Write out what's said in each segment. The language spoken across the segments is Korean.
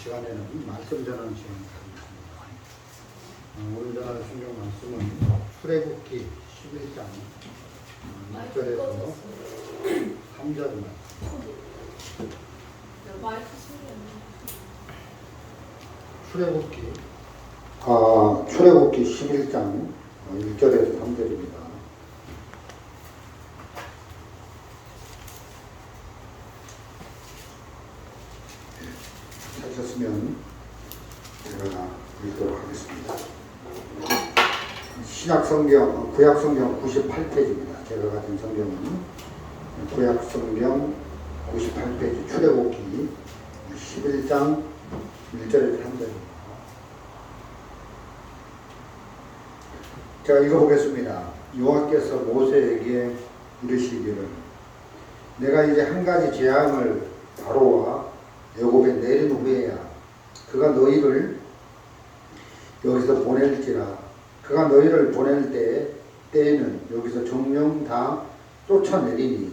시간에는 말씀 전하는 시간을 가지겠습니다. 오늘 전할 성경 말씀은 출애굽기 11장 6절에서 3절입니다. 출애굽기 11장 1절에서 3절입니다. 찾으셨으면 제가 읽도록 하겠습니다. 신약성경, 구약성경 98페이지입니다. 제가 가진 성경은 구약성경 98페이지 출애굽기 11장 1절에서 3절입니다. 제가 읽어보겠습니다. 여호와께서 모세에게 이르시기를 내가 이제 한 가지 재앙을 바로와 애굽에 내린 후에야 그가 너희를 여기서 보낼지라. 그가 너희를 보낼 때에는 여기서 정령 다 쫓아내리니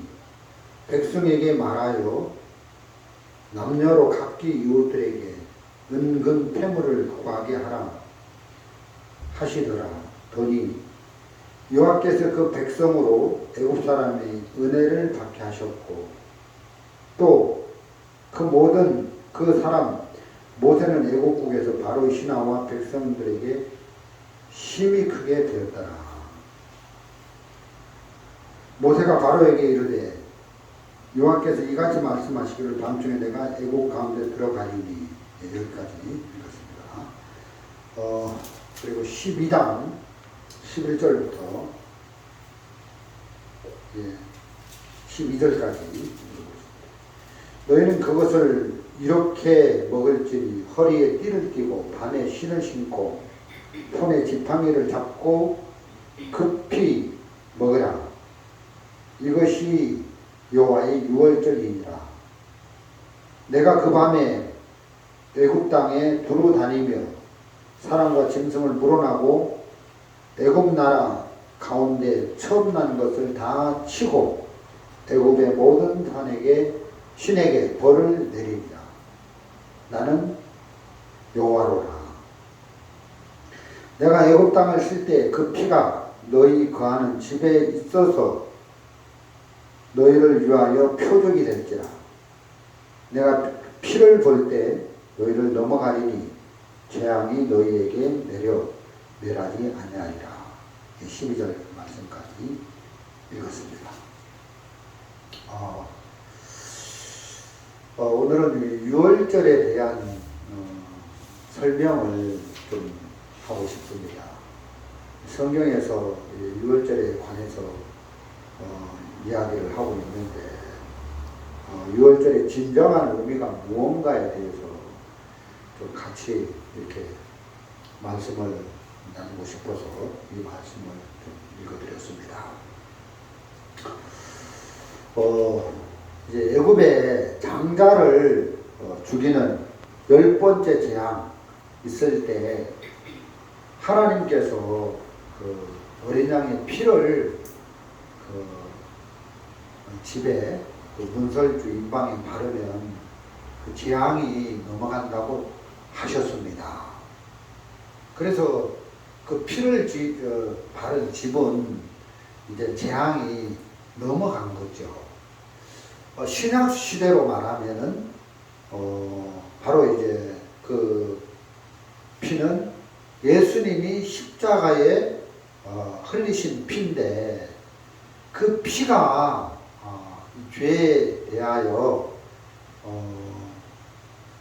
백성에게 말하여 남녀로 각기 이웃들에게 은근 패물을 구하게 하라 하시더라. 더니 여호와께서 그 백성으로 애굽 사람의 은혜를 받게 하셨고 또 그 모든 그 사람 모세는 애굽국에서 바로 신하와 백성들에게 힘이 크게 되었더라. 모세가 바로에게 이르되 여호와께서 이같이 말씀하시기를 밤중에 내가 애굽 가운데 들어가리니. 여기까지 읽었습니다. 그리고 12장 11절부터 12절까지 너희는 그것을 이렇게 먹을지니 허리에 띠를 띠고 발에 신을 신고 손에 지팡이를 잡고 급히 먹으라. 이것이 여호와의 유월절이니라. 내가 그 밤에 애굽 땅에 두루 다니며 사람과 짐승을 물어나고 애굽 나라 가운데 처음 난 것을 다 치고 애굽의 모든 신에게 벌을 내리리라. 나는 여호와로라. 내가 애굽 땅을 쓸 때 그 피가 너희 거하는 집에 있어서 너희를 위하여 표적이 될지라. 내가 피를 볼 때 너희를 넘어가리니 재앙이 너희에게 내라지 아니하리라. 12절 말씀까지 읽었습니다. 오늘은 유월절에 대한 설명을 좀 하고 싶습니다. 성경에서 유월절에 관해서 이야기를 하고 있는데 유월절의 진정한 의미가 무언가에 대해서 좀 같이 이렇게 말씀을 나누고 싶어서 이 말씀을 좀 읽어드렸습니다. 이제 애굽에 장자를 죽이는 10번째 재앙 있을 때 하나님께서 그 어린 양의 피를 그 집에 그 문설주 인방에 바르면 그 재앙이 넘어간다고 하셨습니다. 그래서 그 피를 바른 집은 이제 재앙이 넘어간 거죠. 신약 시대로 말하면은 바로 이제 그 피는 예수님이 십자가에 흘리신 피인데 그 피가 죄에 대하여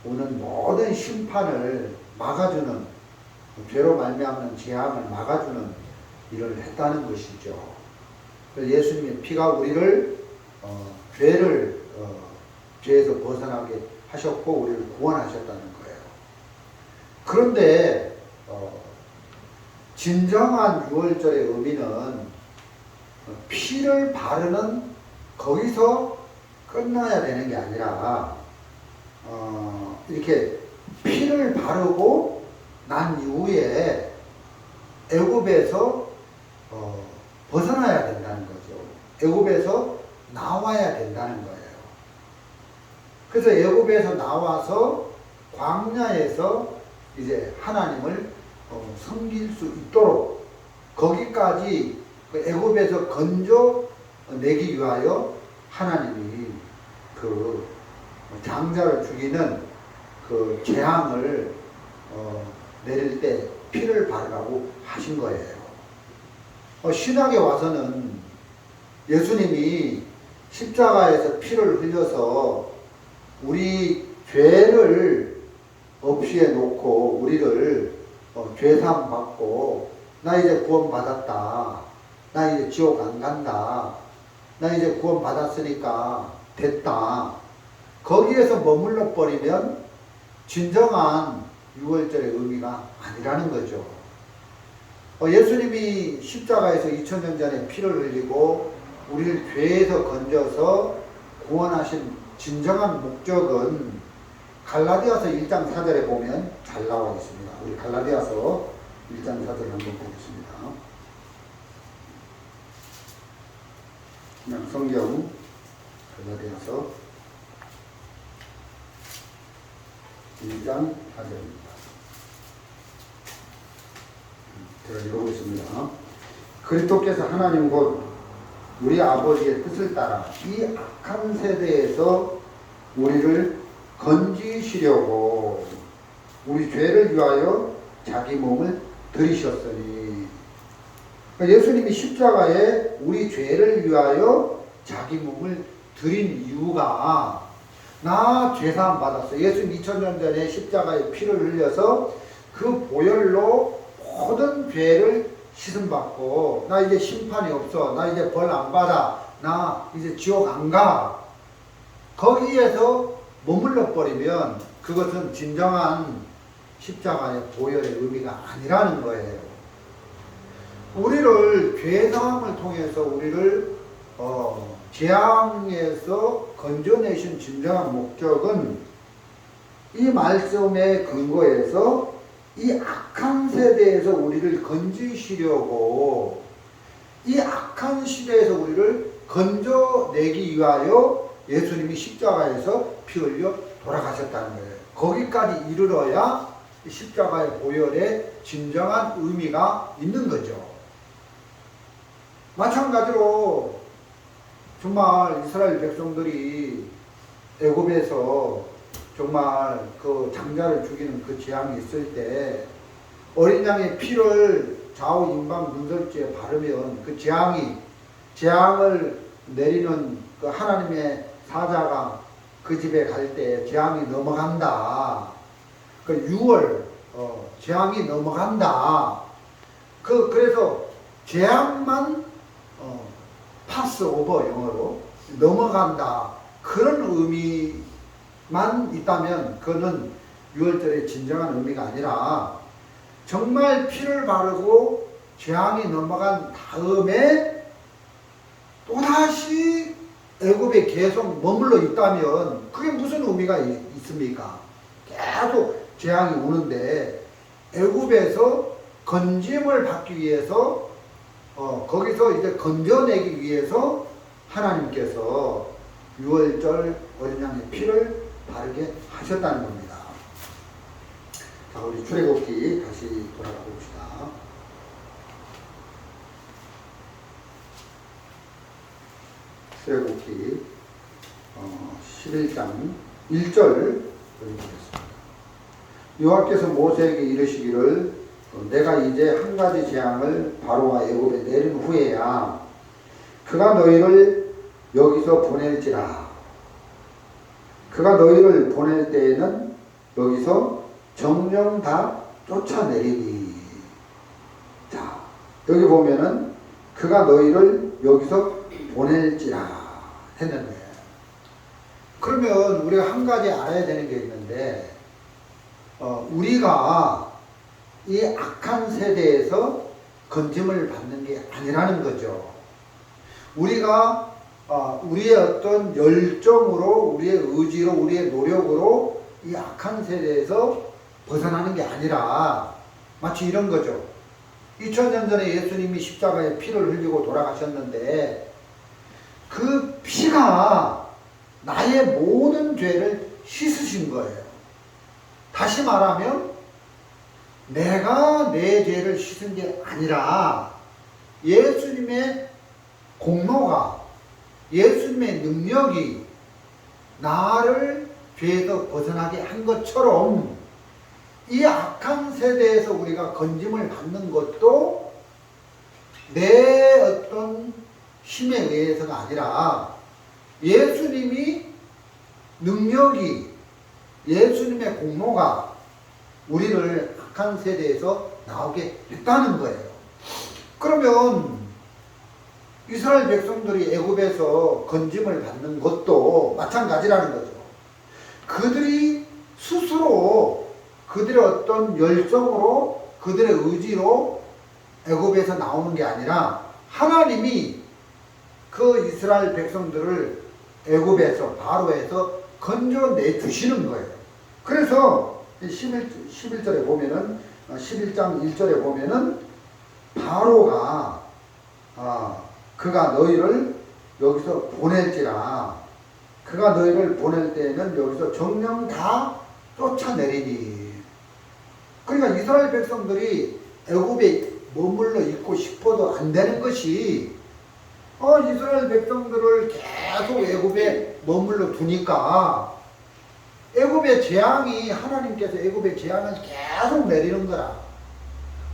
오는 모든 심판을 막아주는, 죄로 말미암는 재앙을 막아주는 일을 했다는 것이죠. 예수님의 피가 우리를 죄에서 벗어나게 하셨고 우리를 구원하셨다는 거예요. 그런데 진정한 유월절의 의미는 피를 바르는 거기서 끝나야 되는 게 아니라 이렇게 피를 바르고 난 이후에 애굽에서 벗어나야 된다는 거죠. 애굽에서 나와야 된다는 거예요. 그래서 애굽에서 나와서 광야에서 이제 하나님을 섬길 수 있도록 거기까지 애굽에서 건져내기 위하여 하나님이 그 장자를 죽이는 그 재앙을 내릴 때 피를 바르라고 하신 거예요. 신학에 와서는 예수님이 십자가에서 피를 흘려서 우리 죄를 없이해 놓고 우리를 죄사함 받고 나 이제 구원 받았다. 나 이제 지옥 안 간다. 나 이제 구원 받았으니까 됐다. 거기에서 머물러 버리면 진정한 유월절의 의미가 아니라는 거죠. 예수님이 십자가에서 2000년 전에 피를 흘리고 우리를 죄에서 건져서 구원하신 진정한 목적은 갈라디아서 1장 4절에 보면 잘 나와 있습니다. 우리 갈라디아서 1장 4절 한번 보겠습니다. 그냥 성경 갈라디아서 1장 4절입니다. 제가 읽어보겠습니다. 그리스도께서 하나님 곧 우리 아버지의 뜻을 따라 이 악한 세대에서 우리를 건지시려고 우리 죄를 위하여 자기 몸을 들이셨으니, 예수님이 십자가에 우리 죄를 위하여 자기 몸을 드린 이유가 나 죄사함 받았어. 예수님 2000년 전에 십자가에 피를 흘려서 그 보혈로 모든 죄를 씻음받고 나 이제 심판이 없어. 나 이제 벌 안 받아. 나 이제 지옥 안 가. 거기에서 머물러 버리면 그것은 진정한 십자가의 보혈의 의미가 아니라는 거예요. 우리를 죄사함을 통해서 우리를 재앙에서 건져내신 진정한 목적은 이 말씀의 근거에서 이 악한 세대에서 우리를 건지시려고 이 악한 시대에서 우리를 건져내기 위하여 예수님이 십자가에서 피 흘려 돌아가셨다는 거예요. 거기까지 이르러야 십자가의 보혈의 진정한 의미가 있는 거죠. 마찬가지로 정말 이스라엘 백성들이 애굽에서 정말 그 장자를 죽이는 그 재앙이 있을 때 어린 양의 피를 좌우 임방 문설주에 바르면 그 재앙을 내리는 그 하나님의 사자가 그 집에 갈 때 재앙이 넘어간다. 그 6월 재앙이 넘어간다. 그래서 재앙만 파스 오버 영어로 넘어간다. 그런 의미만 있다면 그거는 6월절의 진정한 의미가 아니라 정말 피를 바르고 재앙이 넘어간 다음에 또다시 애굽에 계속 머물러 있다면 그게 무슨 의미가 있습니까? 계속 재앙이 오는데 애굽에서 건짐을 받기 위해서 거기서 이제 건져내기 위해서 하나님께서 6월절 어린 양의 피를 바르게 하셨다는 겁니다. 자, 우리 출애굽기 다시 돌아가 봅시다. 출애굽기 11장 1절 보겠습니다. 여호와께서 모세에게 이르시기를 내가 이제 한 가지 재앙을 바로와 애굽에 내린 후에야 그가 너희를 여기서 보낼지라. 그가 너희를 보낼 때에는 여기서 정령 다 쫓아내리니. 자, 여기 보면은 그가 너희를 여기서 보낼지라 했는데, 그러면 우리가 한 가지 알아야 되는 게 있는데, 우리가 이 악한 세대에서 건짐을 받는 게 아니라는 거죠. 우리가 우리의 어떤 열정으로, 우리의 의지로, 우리의 노력으로 이 악한 세대에서 벗어나는 게 아니라 마치 이런 거죠. 2000년 전에 예수님이 십자가에 피를 흘리고 돌아가셨는데 그 피가 나의 모든 죄를 씻으신 거예요. 다시 말하면 내가 내 죄를 씻은 게 아니라 예수님의 공로가, 예수님의 능력이 나를 죄에서 벗어나게 한 것처럼 이 악한 세대에서 우리가 건짐을 받는 것도 내 어떤 힘에 의해서가 아니라 예수님이 능력이, 예수님의 공로가 우리를 악한 세대에서 나오게 했다는 거예요. 그러면 이스라엘 백성들이 애굽에서 건짐을 받는 것도 마찬가지라는 거죠. 그들이 스스로 그들의 어떤 열정으로, 그들의 의지로 애굽에서 나오는 게 아니라 하나님이 그 이스라엘 백성들을 애굽에서, 바로에서 건져내 주시는 거예요. 그래서 11절에 보면은, 11장 1절에 보면은 바로가 그가 너희를 여기서 보낼지라, 그가 너희를 보낼 때에는 여기서 정령 다 쫓아내리니. 그러니까 이스라엘 백성들이 애굽에 머물러 있고 싶어도 안 되는 것이 이스라엘 백성들을 계속 애굽에 머물러 두니까 애굽의 재앙이, 하나님께서 애굽의 재앙을 계속 내리는 거라.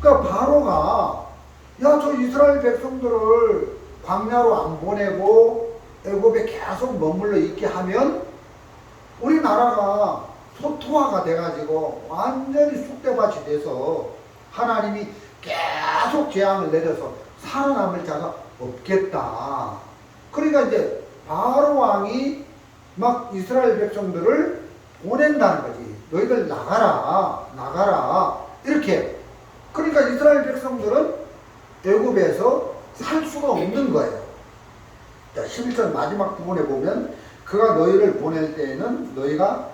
그러니까 바로가 저 이스라엘 백성들을 광야로 안 보내고 애굽에 계속 머물러 있게 하면 우리나라가 소토화가 돼가지고 완전히 쑥대밭이 돼서 하나님이 계속 재앙을 내려서 살아남을 자가 없겠다. 그러니까 이제 바로 왕이 막 이스라엘 백성들을 보낸다는 거지. 너희들 나가라 이렇게. 그러니까 이스라엘 백성들은 애굽에서 살 수가 없는 거예요. 자, 11절 마지막 부분에 보면 그가 너희를 보낼 때에는 너희가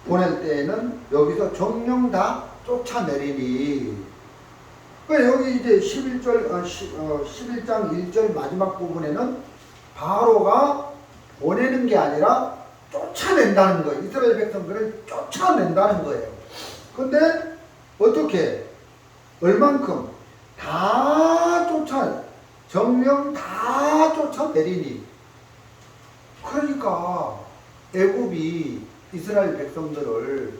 보낼 때에는 여기서 정령 다 쫓아내리니. 여기 이제 11장 1절 마지막 부분에는 바로가 보내는 게 아니라 쫓아낸다는 거예요. 이스라엘 백성들을 쫓아낸다는 거예요. 근데 어떻게? 얼만큼? 정령 다 쫓아내리니. 그러니까 애굽이 이스라엘 백성들을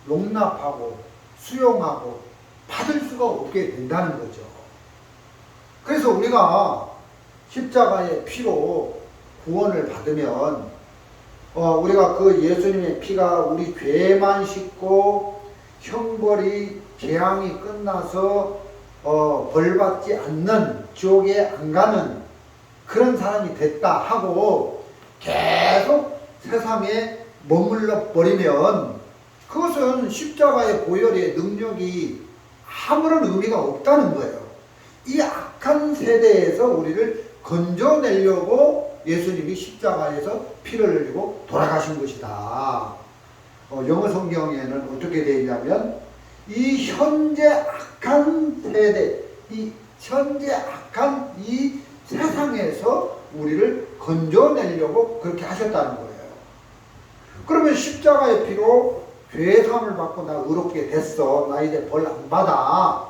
용납하고 수용하고 받을 수가 없게 된다는 거죠. 그래서 우리가 십자가의 피로 구원을 받으면 우리가 그 예수님의 피가 우리 죄만 씻고 형벌이 재앙이 끝나서 벌받지 않는, 지옥에 안 가는 그런 사람이 됐다 하고 계속 세상에 머물러 버리면 그것은 십자가의 보혈의 능력이 아무런 의미가 없다는 거예요. 이 악한 세대에서 우리를 건져내려고 예수님이 십자가에서 피를 흘리고 돌아가신 것이다. 영어 성경에는 어떻게 되어 있냐면 이 현재 악한 세대, 이 현재 악한 이 세상에서 우리를 건져내려고 그렇게 하셨다는 거예요. 그러면 십자가의 피로 죄사함을 받고 나 의롭게 됐어, 나 이제 벌 안 받아,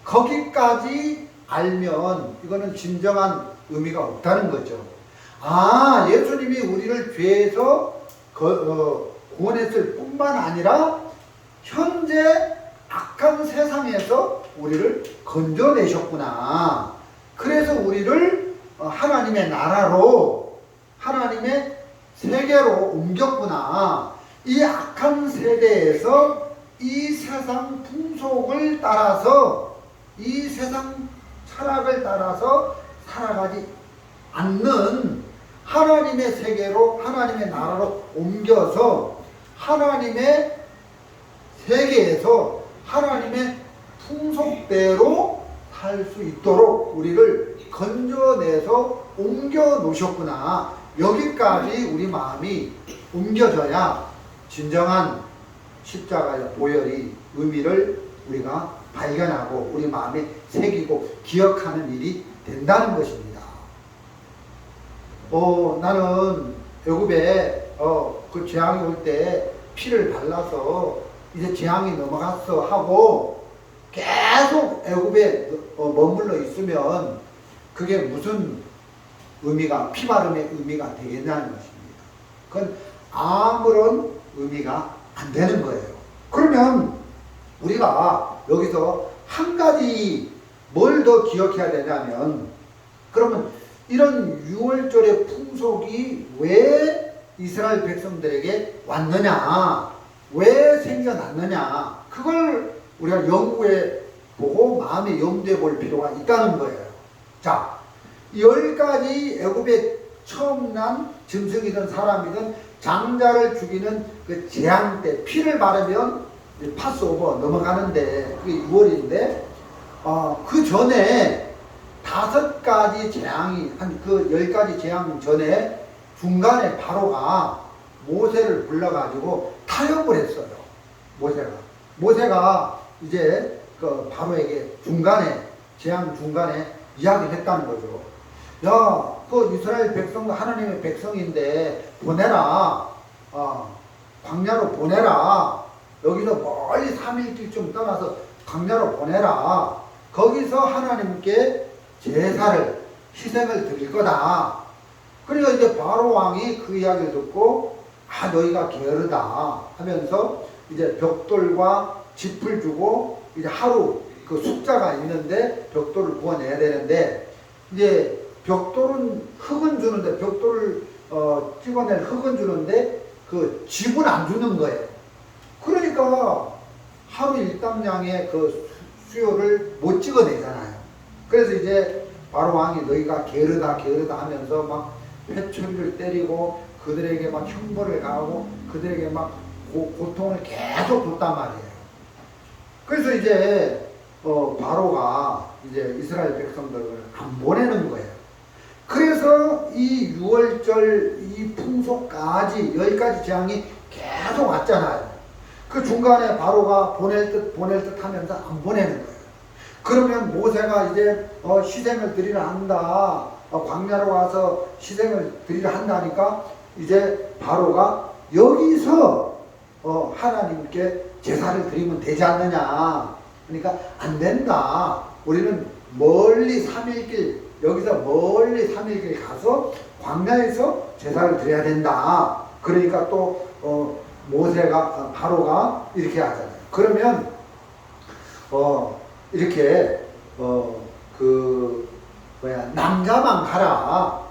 거기까지 알면 이거는 진정한 의미가 없다는 거죠. 예수님이 우리를 죄에서 구원했을 뿐만 아니라 현재 악한 세상에서 우리를 건져내셨구나. 그래서 우리를 하나님의 나라로, 하나님의 세계로 옮겼구나. 이 악한 세대에서 이 세상 풍속을 따라서, 이 세상 철학을 따라서 살아가지 않는 하나님의 세계로, 하나님의 나라로 옮겨서 하나님의 세계에서 하나님의 풍속대로 살 수 있도록 우리를 건져내서 옮겨 놓으셨구나. 여기까지 우리 마음이 옮겨져야 진정한 십자가의 보혈이 의미를 우리가 발견하고 우리 마음에 새기고 기억하는 일이 된다는 것입니다. 나는 애굽에 그 재앙이 올 때 피를 발라서 이제 재앙이 넘어갔어 하고 계속 애굽에 머물러 있으면 그게 무슨 의미가, 피바름의 의미가 되겠냐는 것입니다. 그건 아무런 의미가 안 되는 거예요. 그러면 우리가 여기서 한 가지 뭘 더 기억해야 되냐면, 그러면 이런 6월절의 풍속이 왜 이스라엘 백성들에게 왔느냐, 왜 생겨났느냐, 그걸 우리가 연구해 보고 마음에 염두해 볼 필요가 있다는 거예요. 자, 10가지 애굽에 처음 난 짐승이든 사람이든 장자를 죽이는 그 재앙 때 피를 바르면 파스오버 넘어가는데 그게 6월인데 그 전에 5가지 재앙이 한 그 10가지 재앙 전에 중간에 바로가 모세를 불러가지고 타협을 했어요. 모세가 이제 그 바로에게 재앙 중간에 이야기를 했다는 거죠. 야, 그 이스라엘 백성도 하나님의 백성인데 보내라. 광야로 보내라. 여기서 멀리 3일길 좀 떠나서 광야로 보내라. 거기서 하나님께 제사를, 희생을 드릴 거다. 그러니까 이제 바로 왕이 그 이야기를 듣고 너희가 게으르다 하면서 이제 벽돌과 짚을 주고 이제 하루 그 숫자가 있는데 벽돌을 구워내야 되는데, 이제 벽돌은 흙은 주는데, 벽돌을 찍어낼 흙은 주는데 그 짚은 안 주는 거예요. 그러니까 하루 일당량의 그 수요를 못 찍어내잖아요. 그래서 이제 바로 왕이 너희가 게으르다 하면서 막 회초리를 때리고 그들에게 막 형벌을 가하고 그들에게 막 고통을 계속 줬단 말이에요. 그래서 이제 바로가 이제 이스라엘 백성들을 안 보내는 거예요. 그래서 이 6월절 이 풍속까지 10가지 재앙이 계속 왔잖아요. 그 중간에 바로가 보낼 듯 하면서 안 보내는 거예요. 그러면 모세가 이제 희생을 드리려 한다. 광야로 와서 희생을 드리려 한다니까 이제 바로가 여기서 하나님께 제사를 드리면 되지 않느냐. 그러니까 안 된다. 우리는 멀리 3일길, 여기서 멀리 3일길 가서 광야에서 제사를 드려야 된다. 그러니까 또 바로가 이렇게 하잖아요. 그러면 이렇게 남자만 가라.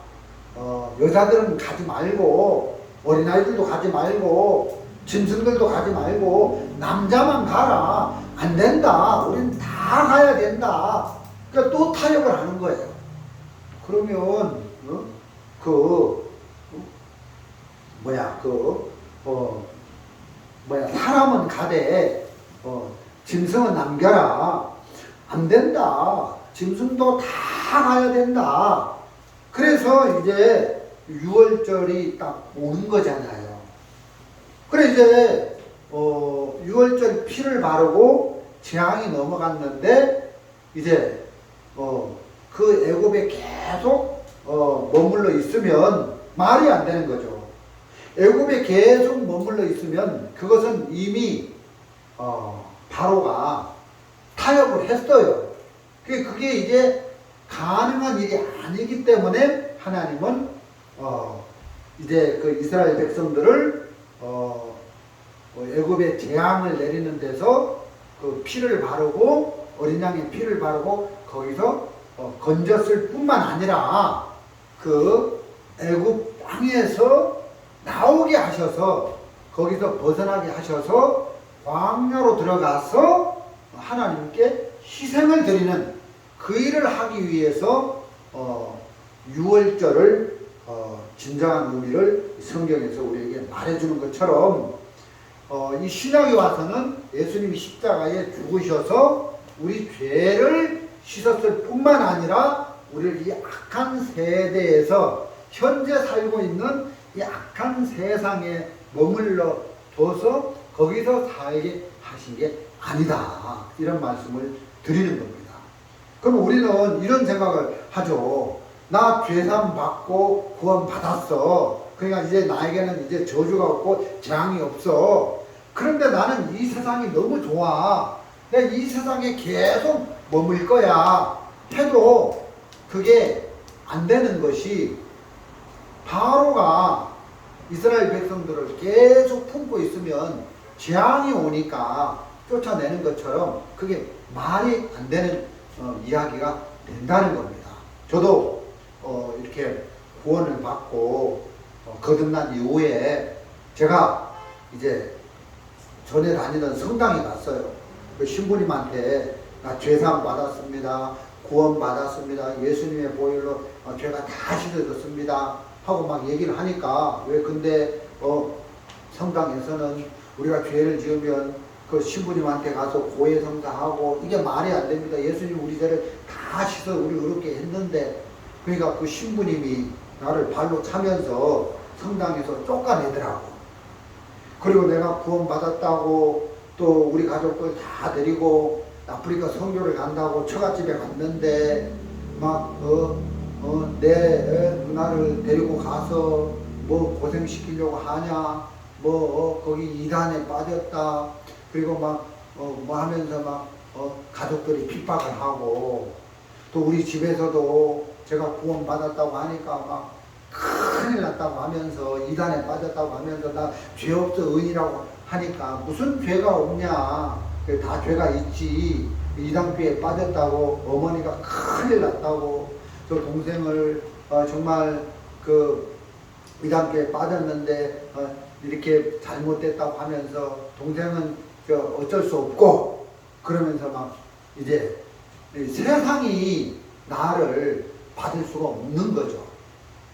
여자들은 가지 말고, 어린아이들도 가지 말고, 짐승들도 가지 말고 남자만 가라. 안 된다. 우린 다 가야 된다. 그러니까 또 타협을 하는 거예요. 그러면 사람은 가되 짐승은 남겨라. 안 된다. 짐승도 다 가야 된다. 그래서 이제 6월절이 딱 오는 거잖아요. 그래 이제 6월절 피를 바르고 재앙이 넘어갔는데 이제 그 애굽에 계속 머물러 있으면 말이 안 되는 거죠. 애굽에 계속 머물러 있으면 그것은 이미 바로가 타협을 했어요. 그게 이제 가능한 일이 아니기 때문에 하나님은 이제 그 이스라엘 백성들을 애굽에 재앙을 내리는 데서 그 피를 바르고 어린 양의 피를 바르고 거기서 건졌을 뿐만 아니라 그 애굽 땅에서 나오게 하셔서 거기서 벗어나게 하셔서 광야로 들어가서 하나님께 희생을 드리는 그 일을 하기 위해서 6월절을 진정한 의미를 성경에서 우리에게 말해주는 것처럼 이 신약에 와서는 예수님이 십자가에 죽으셔서 우리 죄를 씻었을 뿐만 아니라 우리를 이 악한 세대에서 현재 살고 있는 이 악한 세상에 머물러 둬서 거기서 살게 하신 게 아니다. 이런 말씀을 드리는 겁니다. 그럼 우리는 이런 생각을 하죠. 나 죄산 받고 구원 받았어. 그러니까 이제 나에게는 이제 저주가 없고 재앙이 없어. 그런데 나는 이 세상이 너무 좋아. 내가 이 세상에 계속 머물 거야 해도 그게 안 되는 것이, 바로가 이스라엘 백성들을 계속 품고 있으면 재앙이 오니까 쫓아내는 것처럼 그게 말이 안 되는 이야기가 된다는 겁니다. 저도 이렇게 구원을 받고 거듭난 이후에 제가 이제 전에 다니던 성당에 갔어요. 그 신부님한테 나 죄사함 받았습니다. 구원 받았습니다. 예수님의 보혈로 죄가 다 씻어졌습니다. 하고 막 얘기를 하니까, 왜 근데 성당에서는 우리가 죄를 지으면 그 신부님한테 가서 고해성사하고, 이게 말이 안 됩니다. 예수님 우리 죄를 다 씻어 우리 의롭게 했는데. 그러니까 그 신부님이 나를 발로 차면서 성당에서 쫓아내더라고. 그리고 내가 구원 받았다고 또 우리 가족들 다 데리고 아프리카 선교를 간다고 처갓집에 갔는데 막 내 누나를 데리고 가서 뭐 고생시키려고 하냐, 거기 이단에 빠졌다, 그리고 막 뭐 하면서 막 가족들이 핍박을 하고, 또 우리 집에서도 제가 구원 받았다고 하니까 막 큰일 났다고 하면서, 이단에 빠졌다고 하면서 나 죄 없어 의인이라고 하니까, 무슨 죄가 없냐, 다 죄가 있지, 이단교에 빠졌다고 어머니가 큰일 났다고, 저 동생을 정말 그 이단교에 빠졌는데 이렇게 잘못됐다고 하면서 동생은 어쩔 수 없고, 그러면서 막 이제 세상이 나를 받을 수가 없는 거죠.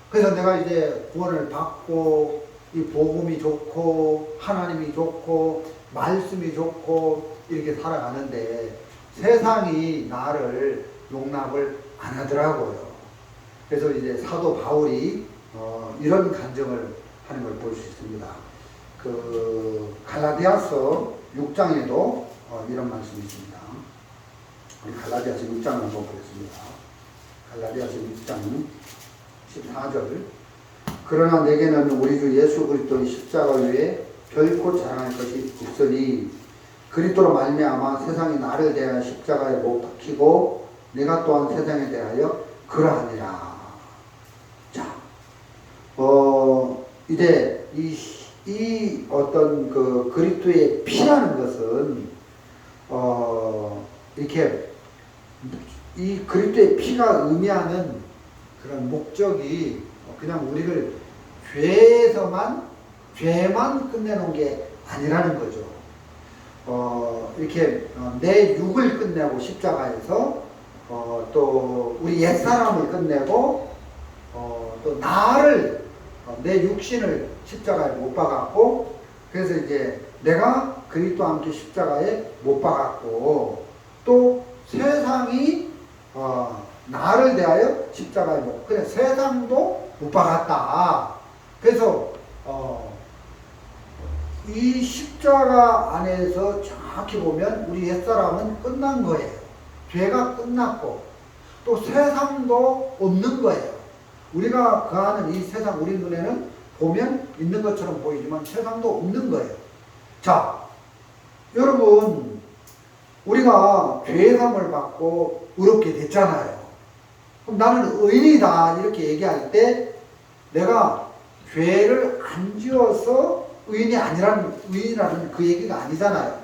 그래서 내가 이제 구원을 받고 이 복음이 좋고 하나님이 좋고 말씀이 좋고 이렇게 살아가는데 세상이 나를 용납을 안 하더라고요. 그래서 이제 사도 바울이 이런 간증을 하는 걸 볼 수 있습니다. 그 갈라디아서 6장에도 이런 말씀이 있습니다. 우리 갈라디아서 6장을 한번 보겠습니다. 갈라디아서 6장 14절. 그러나 내게는 우리 주 예수 그리스도의 십자가 외에 결코 자랑할 것이 없으니 그리스도로 말미암아 세상이 나를 대하여 십자가에 못 박히고 내가 또한 세상에 대하여 그러하니라. 자, 이제 이 어떤 그 그리스도의 피라는 것은 이렇게 이 그리스도의 피가 의미하는 그런 목적이 그냥 우리를 죄만 끝내놓은 게 아니라는 거죠. 이렇게 내 육을 끝내고 십자가에서 또 우리 옛사람을 끝내고 또 나를 내 육신을 십자가에 못 박았고, 그래서 이제 내가 그리스도와 함께 십자가에 못 박았고, 또 세상이 나를 대하여 십자가에 못, 그래 세상도 못 박았다. 그래서 이 십자가 안에서 정확히 보면 우리 옛사람은 끝난 거예요. 죄가 끝났고 또 세상도 없는 거예요. 우리가 거하는 이 세상, 우리 눈에는 보면 있는 것처럼 보이지만 세상도 없는 거예요. 자, 여러분, 우리가 죄사함을 받고 의롭게 됐잖아요. 그럼 나는 의인이다 이렇게 얘기할 때 내가 죄를 안 지어서 의인이라는 그 얘기가 아니잖아요.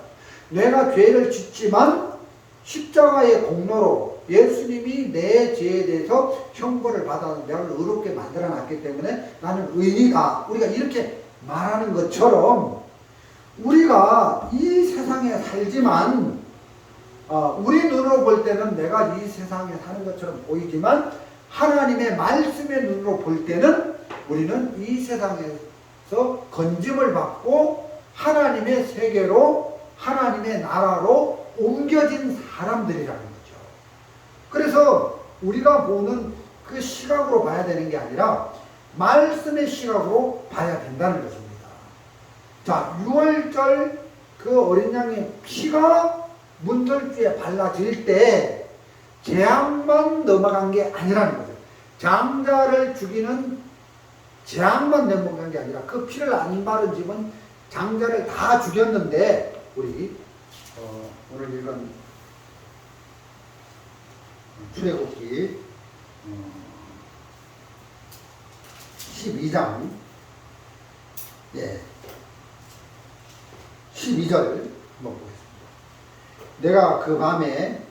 내가 죄를 짓지만 십자가의 공로로 예수님이 내 죄에 대해서 형벌을 받아서 나를 의롭게 만들어 놨기 때문에 나는 의인이다. 우리가 이렇게 말하는 것처럼 우리가 이 세상에 살지만 우리 눈으로 볼 때는 내가 이 세상에 사는 것처럼 보이지만 하나님의 말씀의 눈으로 볼 때는 우리는 이 세상에서 건짐을 받고 하나님의 세계로, 하나님의 나라로 옮겨진 사람들이라는 거죠. 그래서 우리가 보는 그 시각으로 봐야 되는 게 아니라 말씀의 시각으로 봐야 된다는 것입니다. 자, 6월절 그 어린 양의 피가 문설주에 발라질 때 재앙만 넘어간 게 아니라는 거죠. 장자를 죽이는 재앙만 내먹은 게 아니라 그 피를 안 바른 집은 장자를 다 죽였는데 우리 오늘 읽은 출애굽기 12장 12절 한번 보겠습니다. 내가 그 밤에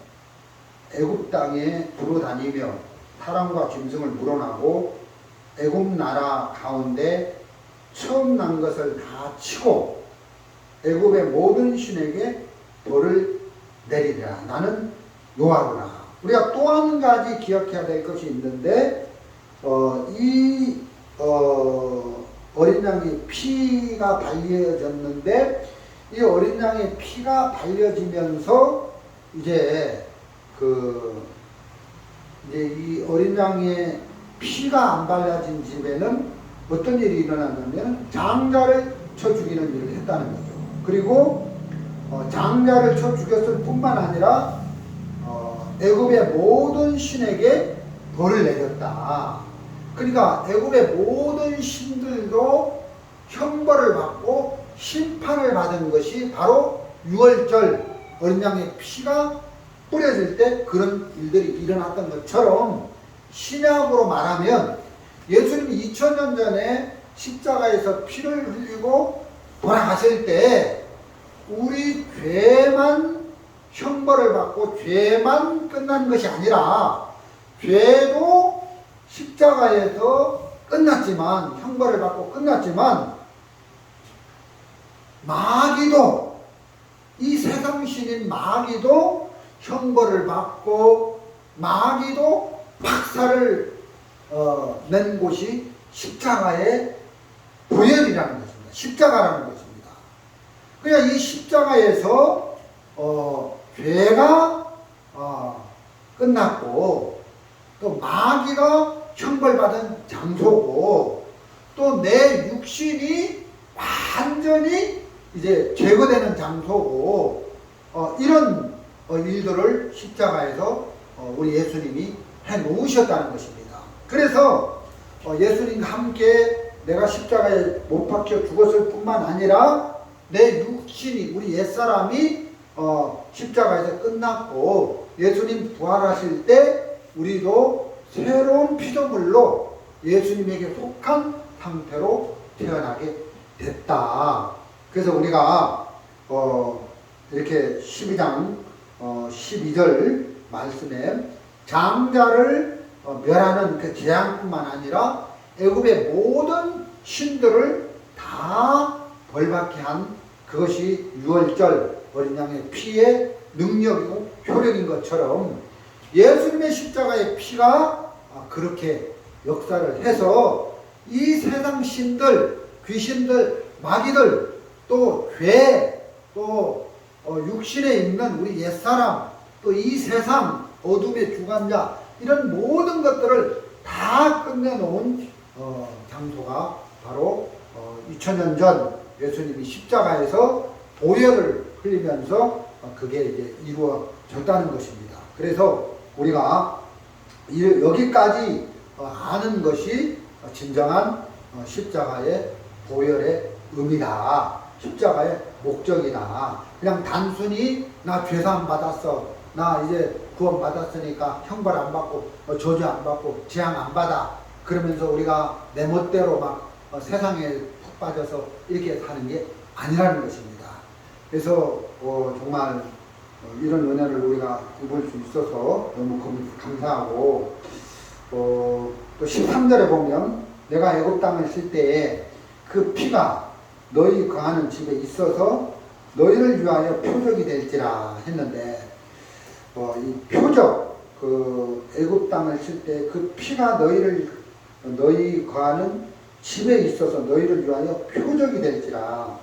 애굽 땅에 두루 다니며 사람과 짐승을 물어나고 애굽 나라 가운데 처음 난 것을 다 치고 애굽의 모든 신에게 벌을 내리리라. 나는 여호와구나. 우리가 또 한 가지 기억해야 될 것이 있는데 어린 양의 피가 발려졌는데 이 어린 양의 피가 발려지면서 이제 이 어린 양의 피가 안 발라진 집에는 어떤 일이 일어났냐면 장자를 쳐 죽이는 일을 했다는 거죠. 그리고 장자를 쳐 죽였을 뿐만 아니라 애굽의 모든 신에게 벌을 내렸다. 그러니까 애굽의 모든 신들도 형벌을 받고 심판을 받은 것이 바로 유월절 어린 양의 피가 뿌려질 때 그런 일들이 일어났던 것처럼 신약으로 말하면 예수님이 2000년 전에 십자가에서 피를 흘리고 돌아가실 때 우리 죄만 형벌을 받고 죄만 끝난 것이 아니라 죄도 십자가에서 끝났지만 형벌을 받고 끝났지만 마귀도 이 세상신인 마귀도 형벌을 받고 마귀도 박살을 낸 곳이 십자가의 보혈이라는 것입니다. 십자가라는 것입니다. 그러니까 이 십자가에서 죄가 끝났고 또 마귀가 형벌받은 장소고 또 내 육신이 완전히 이제 제거되는 장소고 이런 일들을 십자가에서 우리 예수님이 해 놓으셨다는 것입니다. 그래서 예수님과 함께 내가 십자가에 못 박혀 죽었을 뿐만 아니라 내 육신이 우리 옛사람이 십자가에서 끝났고 예수님 부활하실 때 우리도 새로운 피조물로 예수님에게 속한 상태로 태어나게 됐다. 그래서 우리가 이렇게 12장 12절 말씀에 장자를 멸하는 그 재앙뿐만 아니라 애굽의 모든 신들을 다 벌받게 한 그것이 유월절 어린 양의 피의 능력이고 효력인 것처럼 예수님의 십자가의 피가 그렇게 역사를 해서 이 세상 신들, 귀신들, 마귀들, 또 죄, 또 육신에 있는 우리 옛사람, 또 이 세상 어둠의 주관자 이런 모든 것들을 다 끝내놓은 장소가 바로 2000년 전 예수님이 십자가에서 보혈을 흘리면서 그게 이제 이루어졌다는 것입니다. 그래서 우리가 여기까지 아는 것이 진정한 십자가의 보혈의 의미다. 십자가의 목적이다. 그냥 단순히 나 죄사함 받았어. 나 이제 구원 받았으니까 형벌 안 받고 저주 안 받고 재앙 안 받아. 그러면서 우리가 내 멋대로 막 세상에 푹 빠져서 이렇게 사는 게 아니라는 것입니다. 그래서 정말 이런 은혜를 우리가 입을 수 있어서 너무 감사하고 또 13절에 보면 내가 애굽 땅을 쓸 때에 그 피가 너희 거하는 집에 있어서 너희를 위하여 표적이 될지라 했는데 이 표적 그 애굽 땅을 쓸 때 그 피가 너희 거하는 집에 있어서 너희를 위하여 표적이 될지라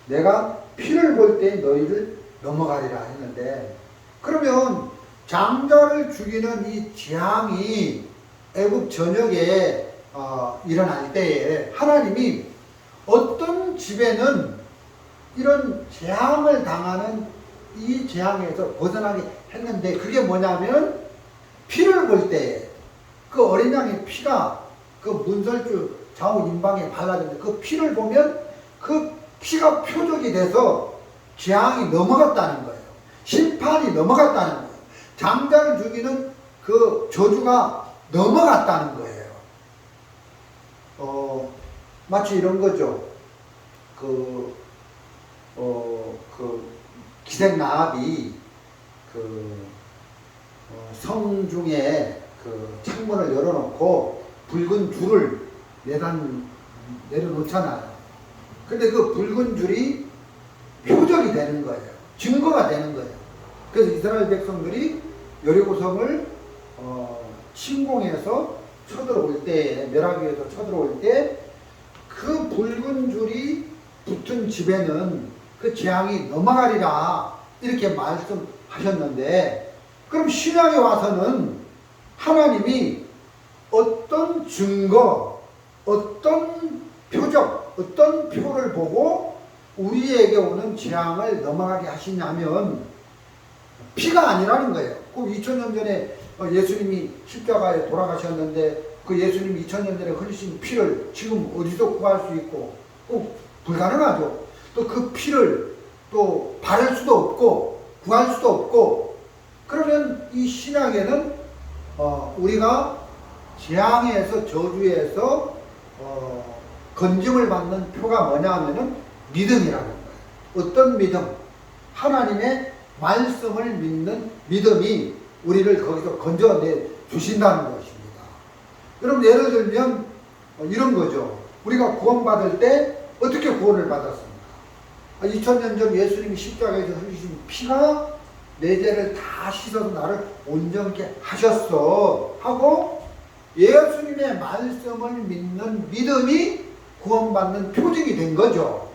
내가 피를 볼 때 너희를 넘어가리라 했는데 그러면 장자를 죽이는 이 재앙이 애굽 전역에 일어날 때에 하나님이 어떤 집에는 이런 재앙을 당하는 이 재앙에서 벗어나게 했는데 그게 뭐냐면 피를 볼 때 그 어린 양의 피가 그 문설주 좌우 임방에 발라졌는데 그 피를 보면 그 피가 표적이 돼서 재앙이 넘어갔다는 거예요. 심판이 넘어갔다는 거예요. 장자를 죽이는 그 저주가 넘어갔다는 거예요. 마치 이런 거죠. 그 기생나합이 성 중에 그 창문을 열어놓고 붉은 줄을 내려놓잖아요. 근데 그 붉은 줄이 표적이 되는 거예요. 증거가 되는 거예요. 그래서 이스라엘 백성들이 여리고성을 침공해서 쳐들어올 때, 멸하기위해서 쳐들어올 때 그 붉은 줄이 붙은 집에는 그 재앙이 넘어가리라 이렇게 말씀하셨는데, 그럼 신약에 와서는 하나님이 어떤 증거, 어떤 표적, 어떤 표를 보고 우리에게 오는 재앙을 넘어가게 하시냐면 피가 아니라는 거예요. 꼭 2000년 전에 예수님이 십자가에 돌아가셨는데 그 예수님이 2000년 전에 흘리신 피를 지금 어디서 구할 수 있고, 꼭 불가능하죠. 또 그 피를 또 바를 수도 없고 구할 수도 없고, 그러면 이 신약에는 우리가 재앙에서 저주에서 건짐을 받는 표가 뭐냐 하면은 믿음이라는 거예요. 어떤 믿음? 하나님의 말씀을 믿는 믿음이 우리를 거기서 건져내 주신다는 것입니다. 여러분, 예를 들면 이런 거죠. 우리가 구원받을 때 어떻게 구원을 받았습니까? 2000년 전 예수님이 십자가에서 흘리신 피가 내 죄를 다 씻어서 나를 온전케 하셨어 하고, 예수님의 말씀을 믿는 믿음이 구원받는 표징이 된 거죠.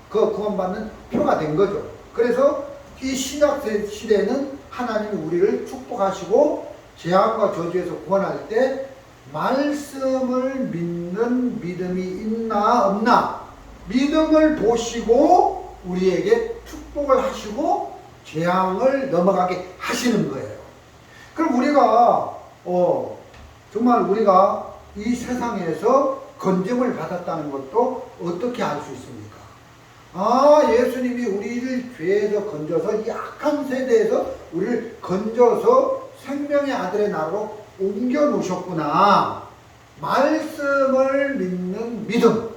그 구원받는 표가 된 거죠. 그래서 이 신약 시대는 하나님이 우리를 축복하시고 재앙과 저주에서 구원할 때 말씀을 믿는 믿음이 있나 없나, 믿음을 보시고 우리에게 축복을 하시고 재앙을 넘어가게 하시는 거예요. 그럼 우리가 정말 우리가 이 세상에서 건짐을 받았다는 것도 어떻게 알 수 있습니까? 예수님이 우리를 죄에서 건져서 이 악한 세대에서 우리를 건져서 생명의 아들의 나라로 옮겨 놓으셨구나. 말씀을 믿는 믿음,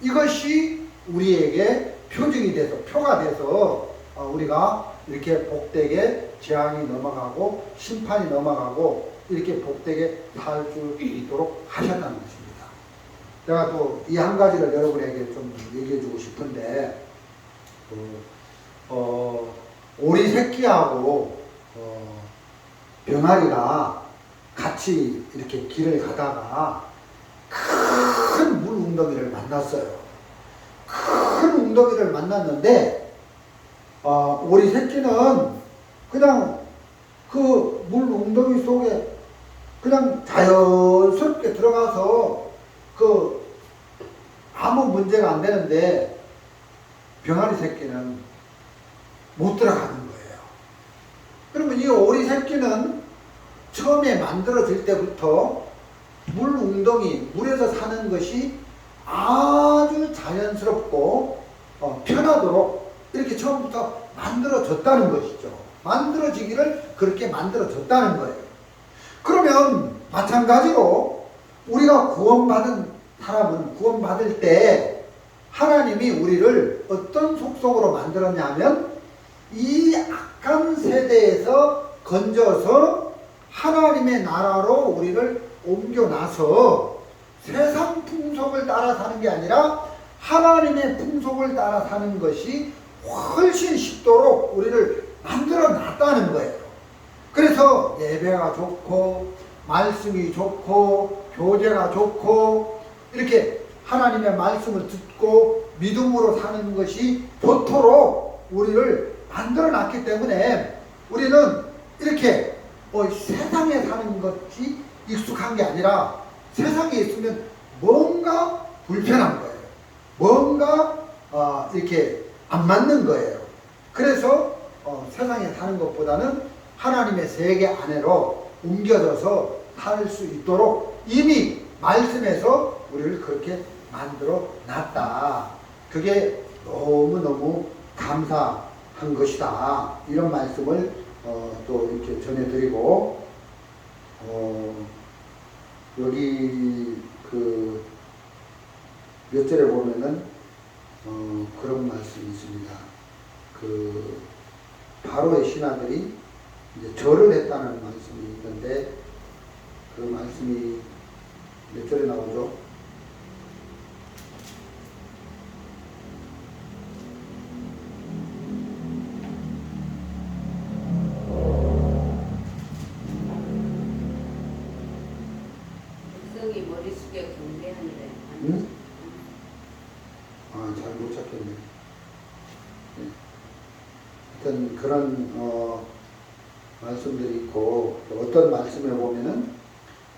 이것이 우리에게 표징이 돼서, 표가 돼서 우리가 이렇게 복되게 재앙이 넘어가고 심판이 넘어가고 이렇게 복되게 살 수 있도록 하셨다는 것입니다. 제가 또 이 한 가지를 여러분에게 좀 얘기해 주고 싶은데, 오리 새끼하고 병아리가 같이 이렇게 길을 가다가 큰 물 웅덩이를 만났어요. 큰 웅덩이를 만났는데 오리 새끼는 그냥 그 물 웅덩이 속에 그냥 자연스럽게 들어가서 아무 문제가 안 되는데, 병아리 새끼는 못 들어가는 거예요. 그러면 이 오리 새끼는 처음에 만들어질 때부터 물 웅덩이, 물에서 사는 것이 아주 자연스럽고 편하도록 이렇게 처음부터 만들어졌다는 것이죠. 만들어지기를 그렇게 만들어졌다는 거예요. 그러면 마찬가지로 우리가 구원받은 사람은 구원받을 때 하나님이 우리를 어떤 속성으로 만들었냐면, 이 악한 세대에서 건져서 하나님의 나라로 우리를 옮겨놔서 세상 풍속을 따라 사는 게 아니라 하나님의 풍속을 따라 사는 것이 훨씬 쉽도록 우리를 만들어 놨다는 거예요. 그래서 예배가 좋고 말씀이 좋고 교제가 좋고 이렇게 하나님의 말씀을 듣고 믿음으로 사는 것이 좋도록 우리를 만들어 놨기 때문에 우리는 이렇게 세상에 사는 것이 익숙한 게 아니라 세상에 있으면 뭔가 불편한 거예요. 뭔가 이렇게 안 맞는 거예요. 그래서 세상에 사는 것보다는 하나님의 세계 안으로 옮겨져서 살 수 있도록 이미 말씀에서 우리를 그렇게 만들어 놨다. 그게 너무너무 감사한 것이다. 이런 말씀을 또 이렇게 전해드리고, 여기 그 몇 절에 보면은 그런 말씀이 있습니다. 그 바로의 신하들이 이제 절을 했다는 말씀이 있는데, 그 말씀이 몇 절에 나오죠? 백성이 머리 숙여 경배하니라. 응? 잘 못 찾겠네. 네. 하여튼 그런 말씀들이 있고, 또 어떤 말씀에 보면은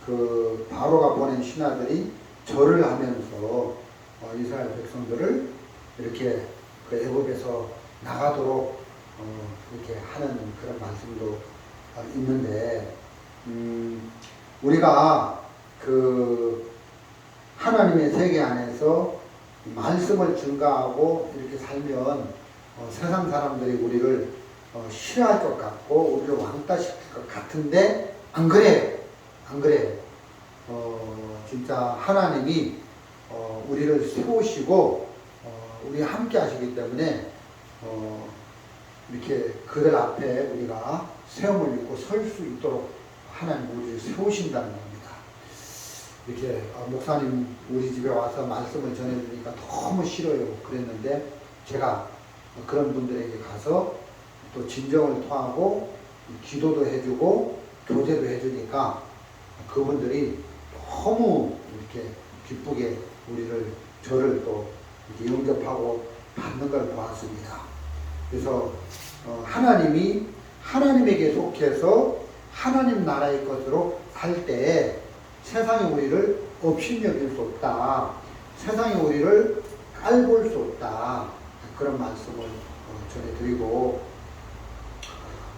그 바로가 보낸 신하들이 절을 하면서 이스라엘 백성들을 이렇게 그 애굽에서 나가도록 이렇게 하는 그런 말씀도 있는데, 우리가 그 하나님의 세계 안에서 말씀을 증가하고 이렇게 살면 세상 사람들이 우리를 싫어할 것 같고 우리를 왕따시킬 것 같은데 안 그래요. 안 그래요. 진짜 하나님이 우리를 세우시고 우리 함께 하시기 때문에 이렇게 그들 앞에 우리가 세움을 입고 설 수 있도록 하나님 우리를 세우신다는 겁니다. 이렇게 목사님 우리 집에 와서 말씀을 전해주니까 너무 싫어요 그랬는데, 제가 그런 분들에게 가서 또 진정을 토하고 기도도 해주고 교제도 해주니까 그분들이 너무 이렇게 기쁘게 저를 또 이렇게 영접하고 받는 걸 보았습니다. 그래서 하나님이 하나님에게 속해서 하나님 나라의 것으로 살 때 세상이 우리를 업신여길 수 없다. 세상이 우리를 깔볼 수 없다. 그런 말씀을 전해드리고,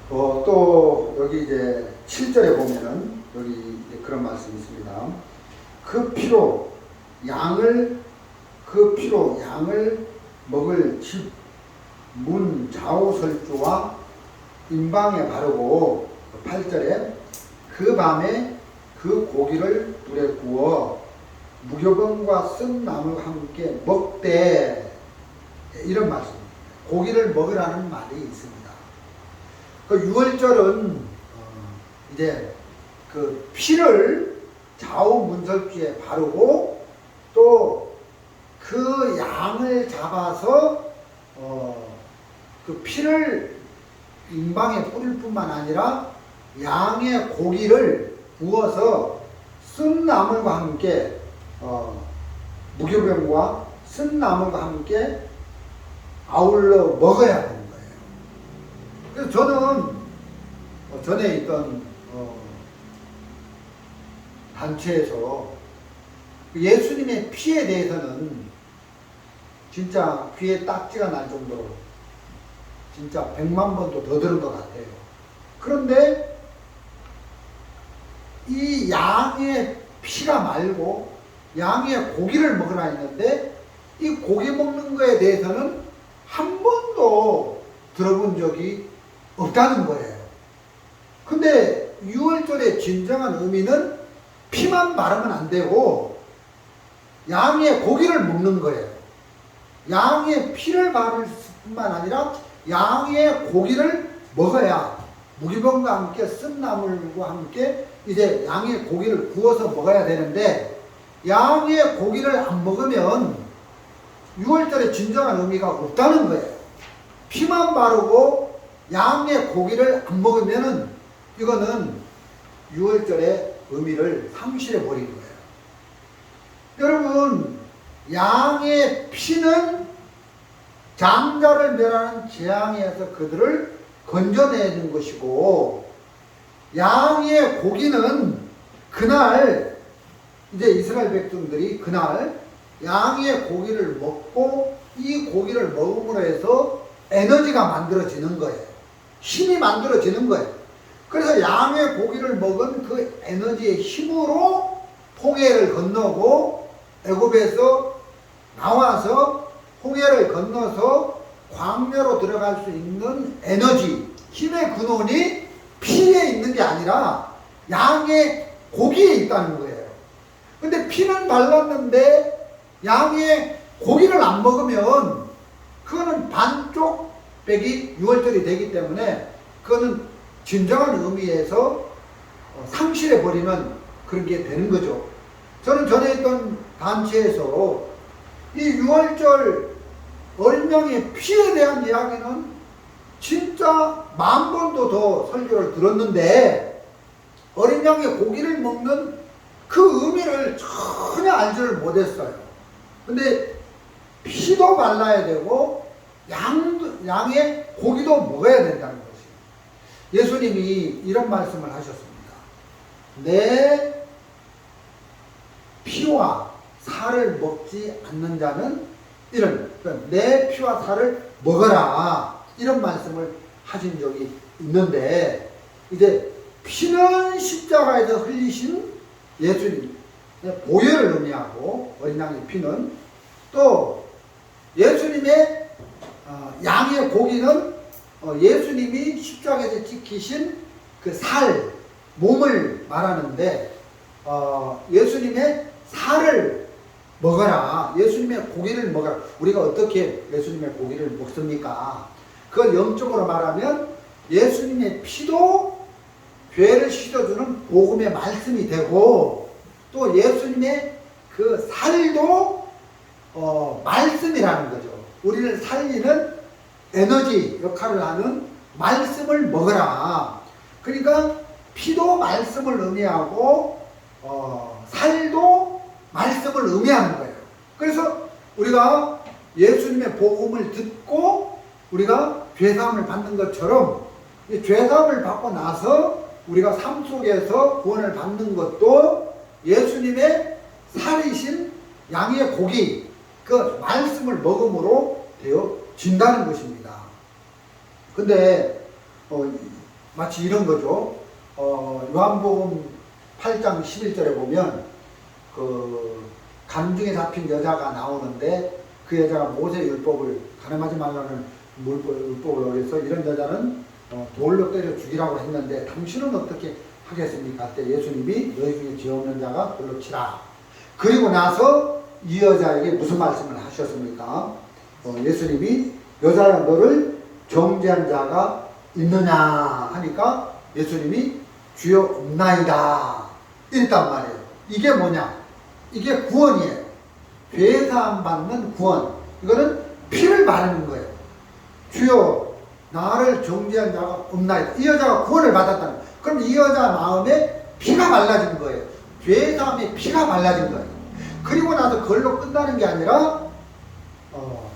또 여기 이제 7절에 보면은 여기 이제 그런 말씀이 있습니다. 그 피로 양을 먹을 집 문 좌우설주와 임방에 바르고, 8절에 그 밤에 그 고기를 불에 구워 무교병과 쓴 나물과 함께 먹되, 이런 말씀입니다. 고기를 먹으라는 말이 있습니다. 그 6월절은 이제 그 피를 좌우 문설주에 바르고 또 그 양을 잡아서 그 피를 임방에 뿌릴 뿐만 아니라 양의 고기를 구워서 쓴 나물과 함께 무교병과 쓴 나물과 함께 아울러 먹어야 되는 거예요. 그래서 저는 전에 있던 단체에서 예수님의 피에 대해서는 진짜 귀에 딱지가 날 정도로 진짜 100만 번도 더 들은 것 같아요. 그런데 이 양의 피가 말고 양의 고기를 먹으라 했는데, 이 고기 먹는 거에 대해서는 한 번도 들어본 적이 없다는 거예요. 근데 6월절의 진정한 의미는 피만 바르면 안 되고 양의 고기를 먹는 거예요. 양의 피를 바를 뿐만 아니라 양의 고기를 먹어야, 무기병과 함께 쓴 나물과 함께 이제 양의 고기를 구워서 먹어야 되는데, 양의 고기를 안 먹으면 6월절의 진정한 의미가 없다는 거예요. 피만 바르고 양의 고기를 안 먹으면은 이거는 6월절의 의미를 상실해 버린 거예요. 여러분, 양의 피는 장자를 멸하는 재앙에서 그들을 건져내는 것이고, 양의 고기는 그날 이제 이스라엘 백성들이 그날 양의 고기를 먹고 이 고기를 먹음으로 해서 에너지가 만들어지는 거예요. 힘이 만들어지는 거예요. 그래서 양의 고기를 먹은 그 에너지의 힘으로 홍해를 건너고 애굽에서 나와서 홍해를 건너서 광야로 들어갈 수 있는 에너지, 힘의 근원이 피에 있는 게 아니라 양의 고기에 있다는 거예요. 근데 피는 발랐는데 양의 고기를 안 먹으면 그거는 반쪽 빼기 유월절이 되기 때문에 그거는 진정한 의미에서 상실해버리는 그런 게 되는 거죠. 저는 전에 있던 단체에서 이 유월절 어린 양의 피에 대한 이야기는 진짜 10,000번도 더 설교를 들었는데 어린 양의 고기를 먹는 그 의미를 전혀 알지를 못했어요. 근데 피도 발라야 되고 양의 고기도 먹어야 된다는 것이에요. 예수님이 이런 말씀을 하셨습니다. 내 피와 살을 먹지 않는 자는 그러니까 내 피와 살을 먹어라, 이런 말씀을 하신 적이 있는데, 이제 피는 십자가에서 흘리신 예수님 보혈을 의미하고 어린 양의 피는, 또 예수님의 양의 고기는 예수님이 십자가에서 지키신 그 살, 몸을 말하는데 예수님의 살을 먹어라, 예수님의 고기를 먹어라. 우리가 어떻게 예수님의 고기를 먹습니까? 그걸 영적으로 말하면 예수님의 피도 죄를 씻어주는 복음의 말씀이 되고, 또 예수님의 그 살도 말씀이라는 거죠. 우리를 살리는 에너지 역할을 하는 말씀을 먹어라. 그러니까 피도 말씀을 의미하고 살도 말씀을 의미하는 거예요. 그래서 우리가 예수님의 복음을 듣고 우리가 죄사함을 받는 것처럼, 죄사함을 받고 나서 우리가 삶 속에서 구원을 받는 것도 예수님의 살이신 양의 고기, 그 말씀을 먹음으로 되어진다는 것입니다. 근데 마치 이런 거죠. 요한복음 8장 11절에 보면 그 간중에 잡힌 여자가 나오는데, 그 여자가 모세 율법을, 가늠하지 말라는 율법을 어겨서 이런 여자는 돌로 때려 죽이라고 했는데 당신은 어떻게 하겠습니까? 그때 예수님이 너희 중에 죄 없는 자가 돌로 치라. 그리고 나서 이 여자에게 무슨 말씀을 하셨습니까? 예수님이 여자야, 너를 정죄한 자가 있느냐 하니까 예수님이 주여 없나이다 이랬단 말이에요. 이게 뭐냐? 이게 구원이에요. 죄사함 받는 구원. 이거는 피를 바르는 거예요. 주여 나를 정죄한 자가 없나이다. 이 여자가 구원을 받았다는 거예요. 그럼 이 여자 마음에 피가 발라진 거예요. 죄사함에 피가 발라진 거예요. 그리고 나서 그걸로 끝나는 게 아니라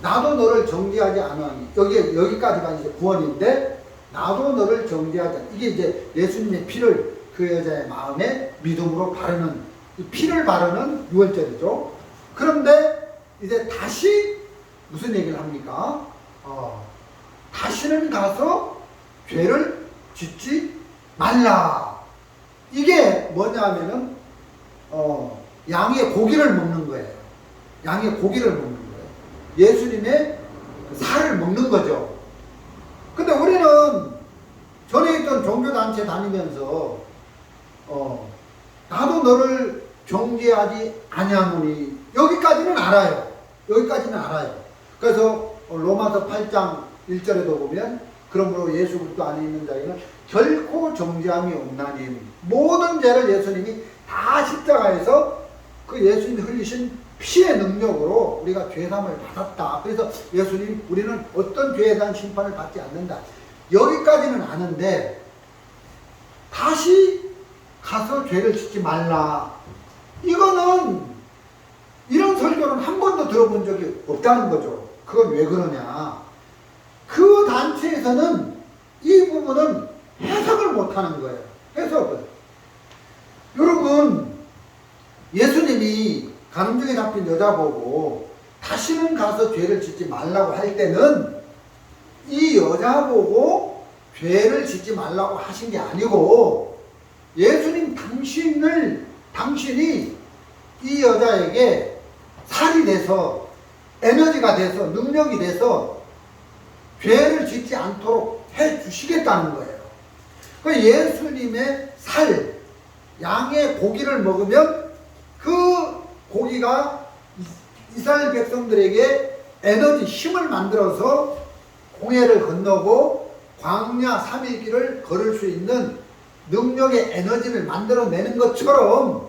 나도 너를 정죄하지 않으니, 여기까지가 이제 구원인데, 나도 너를 정죄하지 않으니, 이게 이제 예수님의 피를 그 여자의 마음에 믿음으로 바르는, 이 피를 바르는 유월절이죠. 그런데 이제 다시 무슨 얘기를 합니까? 다시는 가서 죄를 짓지 말라. 이게 뭐냐면은 양의 고기를 먹는 거예요. 양의 고기를 먹는 거예요. 예수님의 살을 먹는 거죠. 근데 우리는 전에 있던 종교단체 다니면서 나도 너를 정죄하지 아니하노니, 여기까지는 알아요. 여기까지는 알아요. 그래서 로마서 8장 1절에도 보면 그러므로 예수 그리스도 안에 있는 자에게는 결코 정죄함이 없나니, 모든 죄를 예수님이 다 십자가에서 그 예수님이 흘리신 피의 능력으로 우리가 죄사함을 받았다. 그래서 예수님, 우리는 어떤 죄에 대한 심판을 받지 않는다. 여기까지는 아는데 다시 가서 죄를 짓지 말라. 이거는, 이런 설교는 한 번도 들어본 적이 없다는 거죠. 그건 왜 그러냐? 그 단체에서는 이 부분은 해석을 못하는 거예요. 해석을. 여러분, 예수님이 간음증에 잡힌 여자 보고 다시는 가서 죄를 짓지 말라고 할 때는 이 여자 보고 죄를 짓지 말라고 하신 게 아니고, 예수님 당신이 이 여자에게 살이 돼서 에너지가 돼서 능력이 돼서 죄를 짓지 않도록 해 주시겠다는 거예요. 그 예수님의 살, 양의 고기를 먹으면 그 고기가 이스라엘 백성들에게 에너지, 힘을 만들어서 홍해를 건너고 광야 3일 길을 걸을 수 있는 능력의 에너지를 만들어내는 것처럼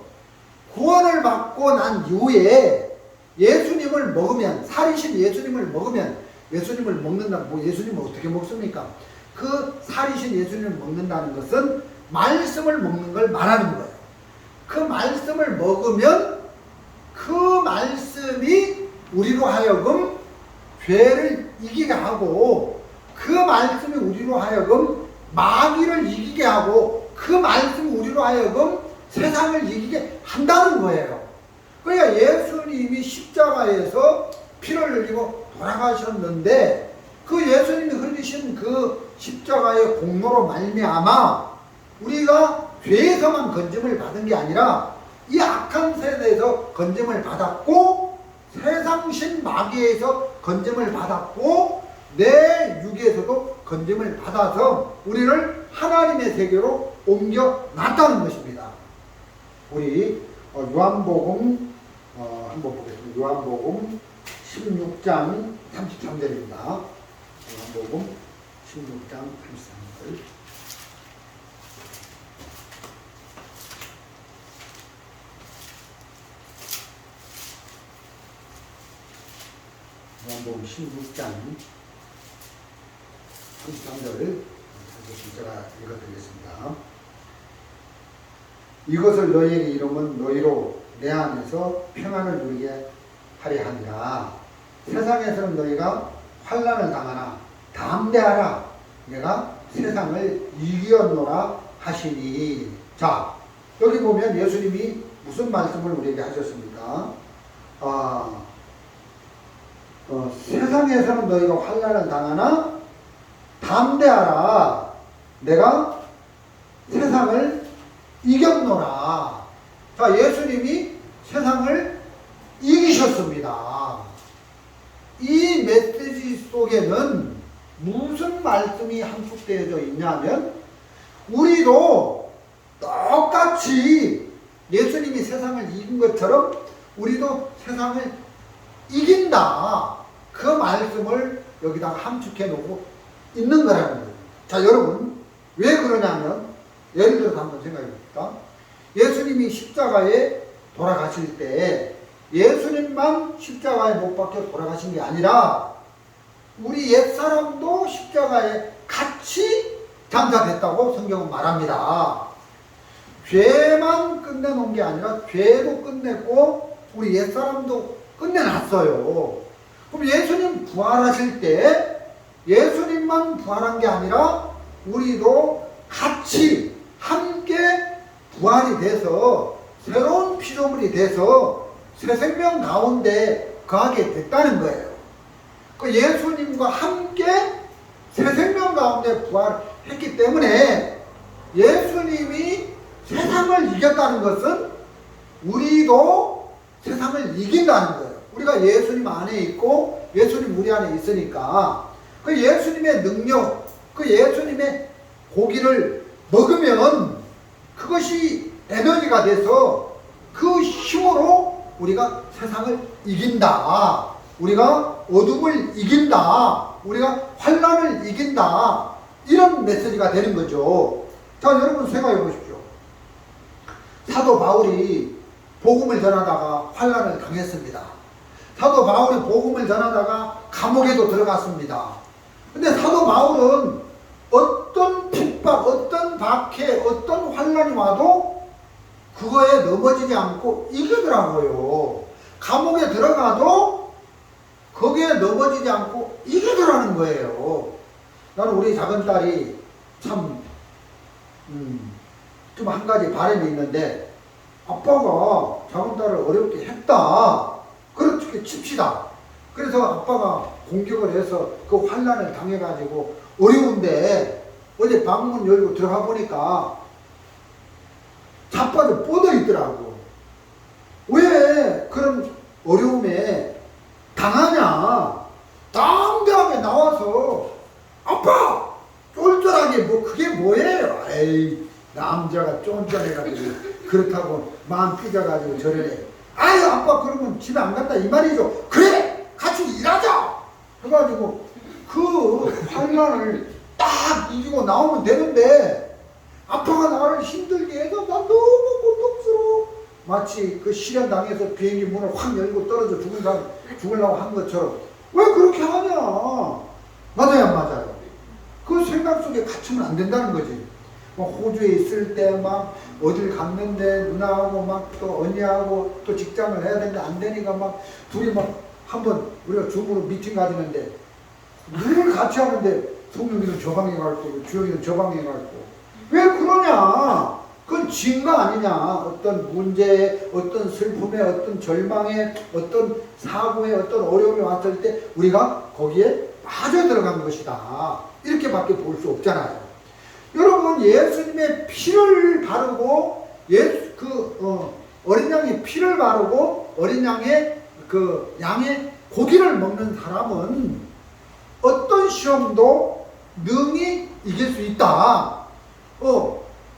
구원을 받고 난 이후에 예수님을 먹으면, 살이신 예수님을 먹으면, 예수님을 먹는다, 뭐 예수님을 어떻게 먹습니까? 그 살이신 예수님을 먹는다는 것은 말씀을 먹는 걸 말하는 거예요. 그 말씀을 먹으면 그 말씀이 우리로 하여금 죄를 이기게 하고, 그 말씀이 우리로 하여금 마귀를 이기게 하고, 그 말씀이 우리로 하여금 세상을 이기게 한다는 거예요. 그러니까 예수님이 십자가에서 피를 흘리고 돌아가셨는데, 그 예수님이 흘리신 그 십자가의 공로로 말미암아 우리가 죄에서만 건짐을 받은 게 아니라 이 악한 세대에서 건짐을 받았고, 세상신 마귀에서 건짐을 받았고, 내 육에서도 건짐을 받아서 우리를 하나님의 세계로 옮겨 놨다는 것입니다. 우리 요한복음 한번 보겠습니다. 요한복음 16장 33절입니다. 요한복음 16장 33절. 요한복음 16장 33절을 제가 읽어드리겠습니다. 이것을 너희에게 이름은 너희로 내 안에서 평안을 누리게 하려 함이라. 세상에서는 너희가 환난을 당하나 담대하라. 내가 세상을 이겼노라 하시니. 자, 여기 보면 예수님이 무슨 말씀을 우리에게 하셨습니까? 세상에서는 너희가 환난을 당하나 담대하라. 내가 세상을 이겼노라. 자, 예수님이 세상을 이기셨습니다. 이 메시지 속에는 무슨 말씀이 함축되어져 있냐면, 우리도 똑같이 예수님이 세상을 이긴 것처럼 우리도 세상을 이긴다. 그 말씀을 여기다가 함축해 놓고 있는 거라는 거예요. 자, 여러분, 왜 그러냐면, 예를 들어서 한번 생각해 봅시다. 예수님이 십자가에 돌아가실 때 예수님만 십자가에 못 박혀 돌아가신 게 아니라 우리 옛사람도 십자가에 같이 장사됐다고 성경은 말합니다. 죄만 끝내놓은 게 아니라 죄도 끝냈고 우리 옛사람도 끝내놨어요. 그럼 예수님 부활하실 때 예수님만 부활한 게 아니라 우리도 같이 함께 부활이 돼서 새로운 피조물이 돼서 새 생명 가운데 거하게 됐다는 거예요. 그 예수님과 함께 새 생명 가운데 부활했기 때문에 예수님이 세상을 이겼다는 것은 우리도 세상을 이긴다는 거예요. 우리가 예수님 안에 있고 예수님 우리 안에 있으니까 그 예수님의 능력, 그 예수님의 고기를 먹으면 그것이 에너지가 돼서 그 힘으로 우리가 세상을 이긴다. 우리가 어둠을 이긴다. 우리가 환난을 이긴다. 이런 메시지가 되는 거죠. 자, 여러분 생각해 보십시오. 사도 바울이 복음을 전하다가 환난을 당했습니다. 사도 바울이 복음을 전하다가 감옥에도 들어갔습니다. 근데 사도 바울은 어떤 핍박, 어떤 박해, 어떤 환난이 와도 그거에 넘어지지 않고 이기더라고요. 감옥에 들어가도 거기에 넘어지지 않고 이기더라는 거예요. 나는 우리 작은 딸이 참 좀 한 가지 바람이 있는데, 아빠가 작은 딸을 어렵게 했다. 그렇게 칩시다. 그래서 아빠가 공격을 해서 그 환난을 당해가지고 어려운데 어제 방문 열고 들어가 보니까 자빠져 뻗어 있더라고. 왜 그런 어려움에 당하냐? 당당하게 나와서 아빠! 쫄쫄하게 뭐 그게 뭐예요? 에이 남자가 쫀쫀해가지고 그렇다고 마음 삐져가지고 저러네. 아유 아빠 그러면 집에 안 간다 이 말이죠. 그래 같이 일하자 해가지고 그 환란을 딱 이기고 나오면 되는데 아빠가 나를 힘들게 해서 나 너무 고통스러워. 마치 그 실현당해서 비행기 문을 확 열고 떨어져 죽으려고 한 것처럼 왜 그렇게 하냐. 맞아요 안 맞아요? 그 생각 속에 갇히면 안 된다는 거지. 호주에 있을 때 막 어딜 갔는데 누나하고 막 또 언니하고 또 직장을 해야 되는데 안 되니까 막 둘이 막 한번 우리가 줌으로 미팅 가지는데 늘 같이 하는데 성룡이는 저 방에 갈 거고 주영이는 저 방에 갈 거고 왜 그러냐? 그건 진가 아니냐? 어떤 문제에 어떤 슬픔에 어떤 절망에 어떤 사고에 어떤 어려움이 왔을 때 우리가 거기에 빠져들어간 것이다. 이렇게밖에 볼 수 없잖아요. 여러분 예수님의 피를 바르고 어린 양의 피를 바르고 어린 양의 양의 고기를 먹는 사람은 어떤 시험도 능히 이길 수 있다.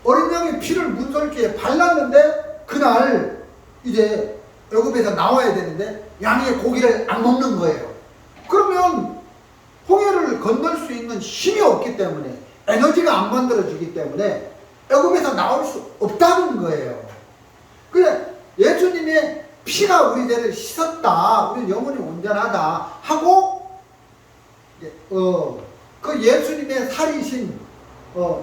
어린 양의 피를 문설주에 발랐는데 그날 이제 애굽에서 나와야 되는데 양의 고기를 안 먹는 거예요. 그러면 홍해를 건널 수 있는 힘이 없기 때문에 에너지가 안 만들어지기 때문에 애굽에서 나올 수 없다는 거예요. 그래 예수님의 피가 우리 죄를 씻었다. 우리 영혼이 온전하다 하고 그 예수님의 살이신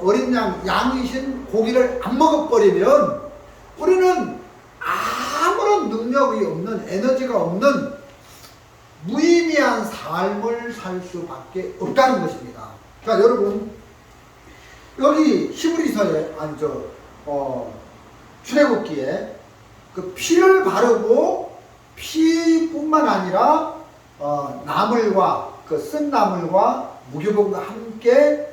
어린 양이신 고기를 안 먹어버리면 우리는 아무런 능력이 없는 에너지가 없는 무의미한 삶을 살 수밖에 없다는 것입니다. 자 여러분 여기 히브리서에 출애굽기에 그 피를 바르고 피뿐만 아니라 나물과 그 쓴 나물과 무교병과 함께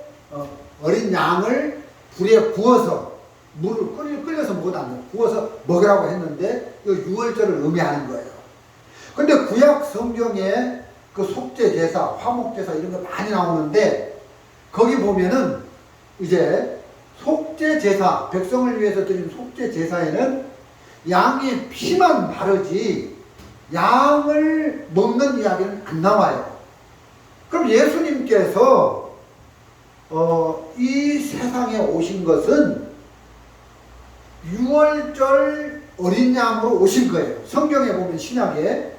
어린 양을 불에 구워서 물을 끓여서 먹으라고 구워서 먹으라고 했는데 이 유월절을 의미하는 거예요. 근데 구약 성경에 그 속죄 제사, 화목 제사 이런 거 많이 나오는데 거기 보면은 이제 속죄 제사, 백성을 위해서 드린 속죄 제사에는 양의 피만 바르지 양을 먹는 이야기는 안 나와요. 그럼 예수님께서 이 세상에 오신 것은 유월절 어린 양으로 오신 거예요. 성경에 보면 신약에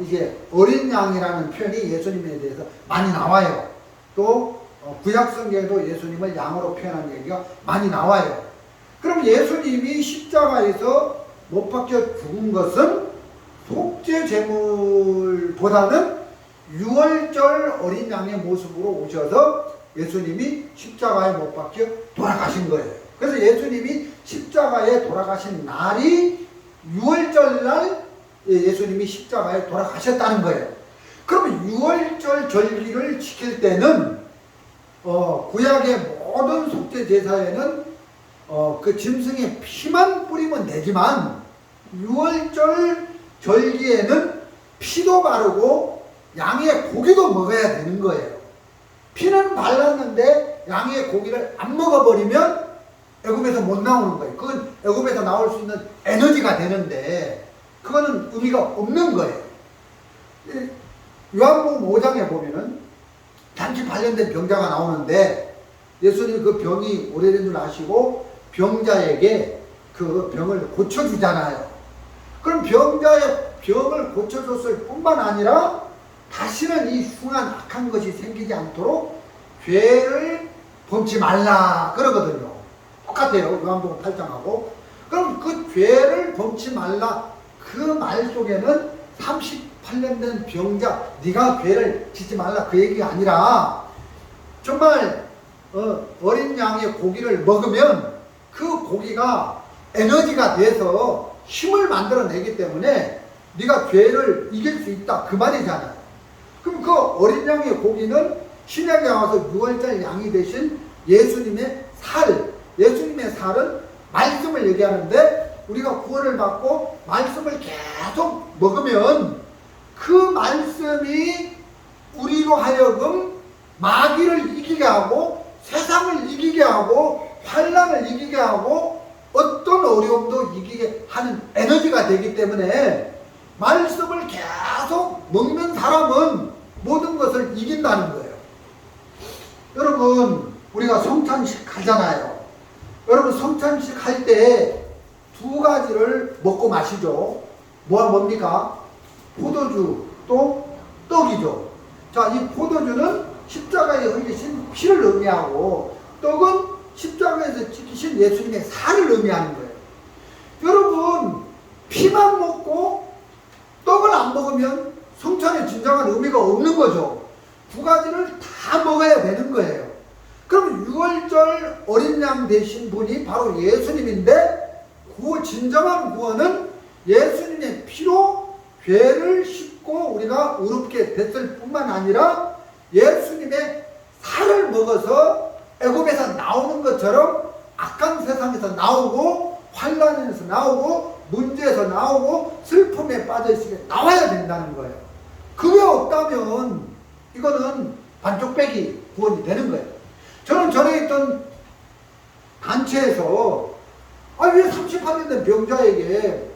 이게 어린 양이라는 표현이 예수님에 대해서 많이 나와요. 또 구약 성경에도 예수님을 양으로 표현하는 얘기가 많이 나와요. 그럼 예수님이 십자가에서 못 박혀 죽은 것은 속죄 제물보다는 유월절 어린 양의 모습으로 오셔서 예수님이 십자가에 못 박혀 돌아가신 거예요. 그래서 예수님이 십자가에 돌아가신 날이 유월절 예수님이 십자가에 돌아가셨다는 거예요. 그러면 유월절 절기를 지킬 때는 구약의 모든 속죄 제사에는 그 짐승의 피만 뿌리면 되지만 유월절 절기에는 피도 바르고 양의 고기도 먹어야 되는 거예요. 피는 발랐는데 양의 고기를 안 먹어버리면 애굽에서 못 나오는 거예요. 그건 애굽에서 나올 수 있는 에너지가 되는데 그거는 의미가 없는 거예요. 요한복음 5장에 보면은 단지 발견된 병자가 나오는데 예수님이 그 병이 오래된 줄 아시고 병자에게 그 병을 고쳐주잖아요. 그럼 병자의 병을 고쳐줬을 뿐만 아니라 다시는 이 흉한 악한 것이 생기지 않도록 죄를 범치 말라 그러거든요. 똑같아요. 요한복음 8장하고. 그럼 그 죄를 범치 말라 그 말 속에는 38년 된 병자 네가 죄를 짓지 말라 그 얘기가 아니라 정말 어린 양의 고기를 먹으면 그 고기가 에너지가 돼서 힘을 만들어내기 때문에 네가 죄를 이길 수 있다 그 말이잖아요. 그럼 그 어린 양의 고기는 신약에 와서 유월절 양이 되신 예수님의 살, 예수님의 살은 말씀을 얘기하는데 우리가 구원을 받고 말씀을 계속 먹으면 그 말씀이 우리로 하여금 마귀를 이기게 하고 세상을 이기게 하고 환난을 이기게 하고 어떤 어려움도 이기게 하는 에너지가 되기 때문에 말씀을 계속 먹는 사람은 모든 것을 이긴다는 거예요. 여러분, 우리가 성찬식 하잖아요. 여러분, 성찬식 할 때 두 가지를 먹고 마시죠. 뭡니까? 포도주 또 떡이죠. 자, 이 포도주는 십자가에 흘리신 피를 의미하고 떡은 십자가에서 지키신 예수님의 살을 의미하는 거예요. 여러분, 피만 먹고 떡을 안 먹으면 성찬의 진정한 의미가 없는 거죠. 두 가지를 다 먹어야 되는 거예요. 그럼 6월절 어린 양 되신 분이 바로 예수님인데 진정한 구원은 예수님의 피로 죄를 씻고 우리가 의롭게 됐을 뿐만 아니라 예수님의 살을 먹어서 애굽에서 나오는 것처럼 악한 세상에서 나오고 환난에서 나오고 문제에서 나오고 슬픔에 빠져있으게 나와야 된다는 거예요. 그게 없다면 이거는 반쪽 빼기 구원이 되는 거예요. 저는 전에 있던 단체에서 왜 38년 된 병자에게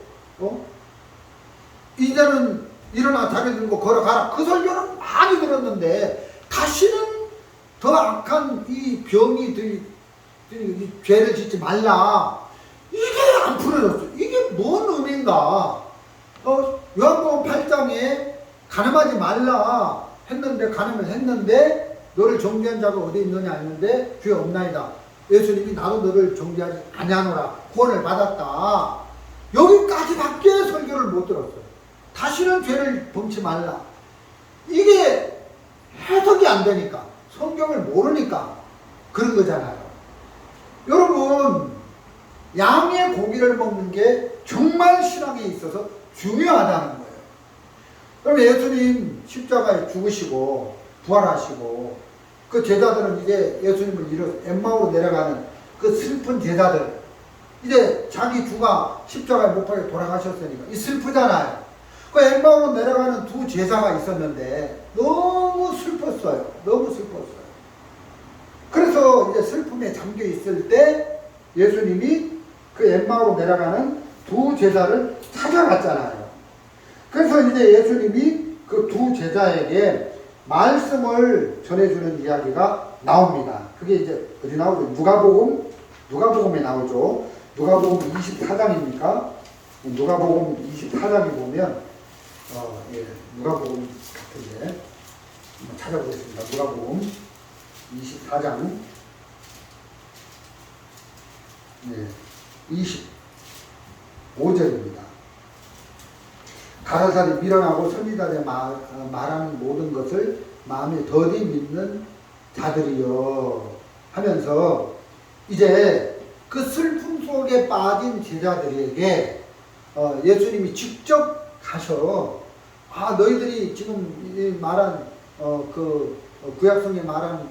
이제는 일어나 자리 들고 걸어가라, 그 설교는 많이 들었는데 다시는 더 악한 이 병이 죄를 짓지 말라, 이게 안 풀어졌어요. 이게 뭔 의미인가? 요한복음 8장에 간음하지 말라 했는데, 간음을 했는데 너를 정죄한 자가 어디 있느냐 했는데 죄 없나이다. 예수님이 나도 너를 정죄하지 아니하노라, 구원을 받았다. 여기까지밖에 설교를 못 들었어요. 다시는 죄를 범치 말라. 이게 해석이 안 되니까, 성경을 모르니까 그런 거잖아요. 여러분, 양의 고기를 먹는 게 정말 신앙에 있어서 중요하다는 거예요. 그럼 예수님 십자가에 죽으시고 부활하시고 그 제자들은 이제 예수님을 이뤄 엠마오로 내려가는 그 슬픈 제자들, 이제 자기 주가 십자가에 못 박혀 돌아가셨으니까 이 슬프잖아요. 그 엠마오로 내려가는 두 제자가 있었는데 너무 슬펐어요. 너무 슬펐어요. 그래서 이제 슬픔에 잠겨 있을 때 예수님이 그 엠마오로 내려가는 두 제자를 찾아갔잖아요. 그래서 이제 예수님이 그 두 제자에게 말씀을 전해주는 이야기가 나옵니다. 그게 이제 어디 나오죠? 누가복음에 나오죠. 누가복음 24장입니까? 누가복음 24장에 보면 누가복음 같은데 한번 찾아보겠습니다. 누가복음 24장 25절입니다. 가라사리 밀어나고 선지자들의 말하는 모든 것을 마음에 더디 믿는 자들이여 하면서 이제 그 슬픔 속에 빠진 제자들에게 예수님이 직접 가셔 너희들이 지금 말한 구약성에 말한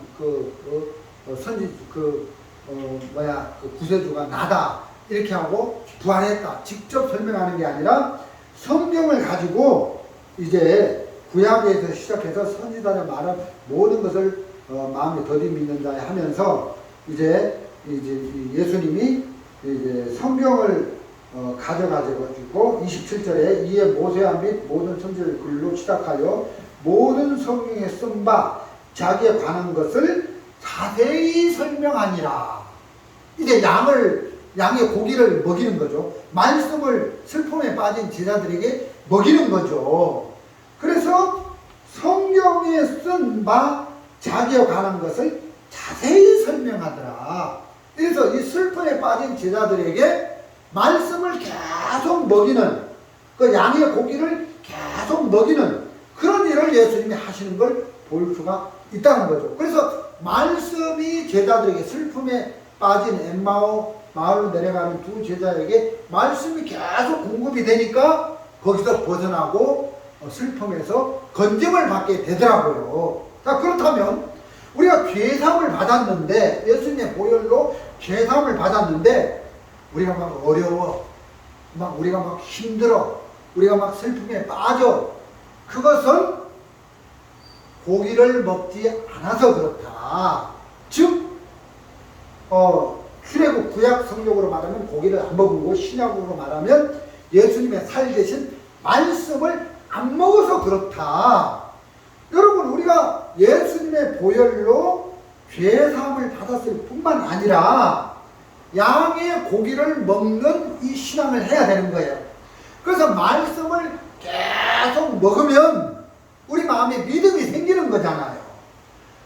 구세주가 나다 이렇게 하고 부활했다 직접 설명하는 게 아니라 성경을 가지고 이제 구약에서 시작해서 선지자가 말한 모든 것을 마음에 더디 믿는 자에 하면서 이제 예수님이 이제 성경을 가져가지고 27절에 이에 모세와 및 모든 선지자의 글로 시작하여 모든 성경에 쓴 바 자기에 관한 것을 자세히 설명하니라. 이제 양의 고기를 먹이는 거죠. 말씀을 슬픔에 빠진 제자들에게 먹이는 거죠. 그래서 성경에 쓴 바 자기에 관한 것을 자세히 설명하더라. 그래서 이 슬픔에 빠진 제자들에게 말씀을 계속 먹이는, 그 양의 고기를 계속 먹이는 그런 일을 예수님이 하시는 걸 볼 수가 있다는 거죠. 그래서 말씀이 제자들에게 슬픔에 빠진 엠마오 마을로 내려가는 두 제자에게 말씀이 계속 공급이 되니까 거기서 벗어나고 슬픔에서 건짐을 받게 되더라고요. 자, 그렇다면 우리가 죄사함을 받았는데, 예수님의 보혈로 죄사함을 받았는데 우리가 막 어려워, 막 우리가 막 힘들어, 우리가 막 슬픔에 빠져, 그것은 고기를 먹지 않아서 그렇다. 즉, 출애굽 구약 성경으로 말하면 고기를 안 먹은, 신약으로 말하면 예수님의 살 대신 말씀을 안 먹어서 그렇다. 여러분, 우리가 예수님의 보혈로 죄사함을 받았을 뿐만 아니라 양의 고기를 먹는 이 신앙을 해야 되는 거예요. 그래서 말씀을 계속 먹으면 우리 마음에 믿음이 생기는 거잖아요.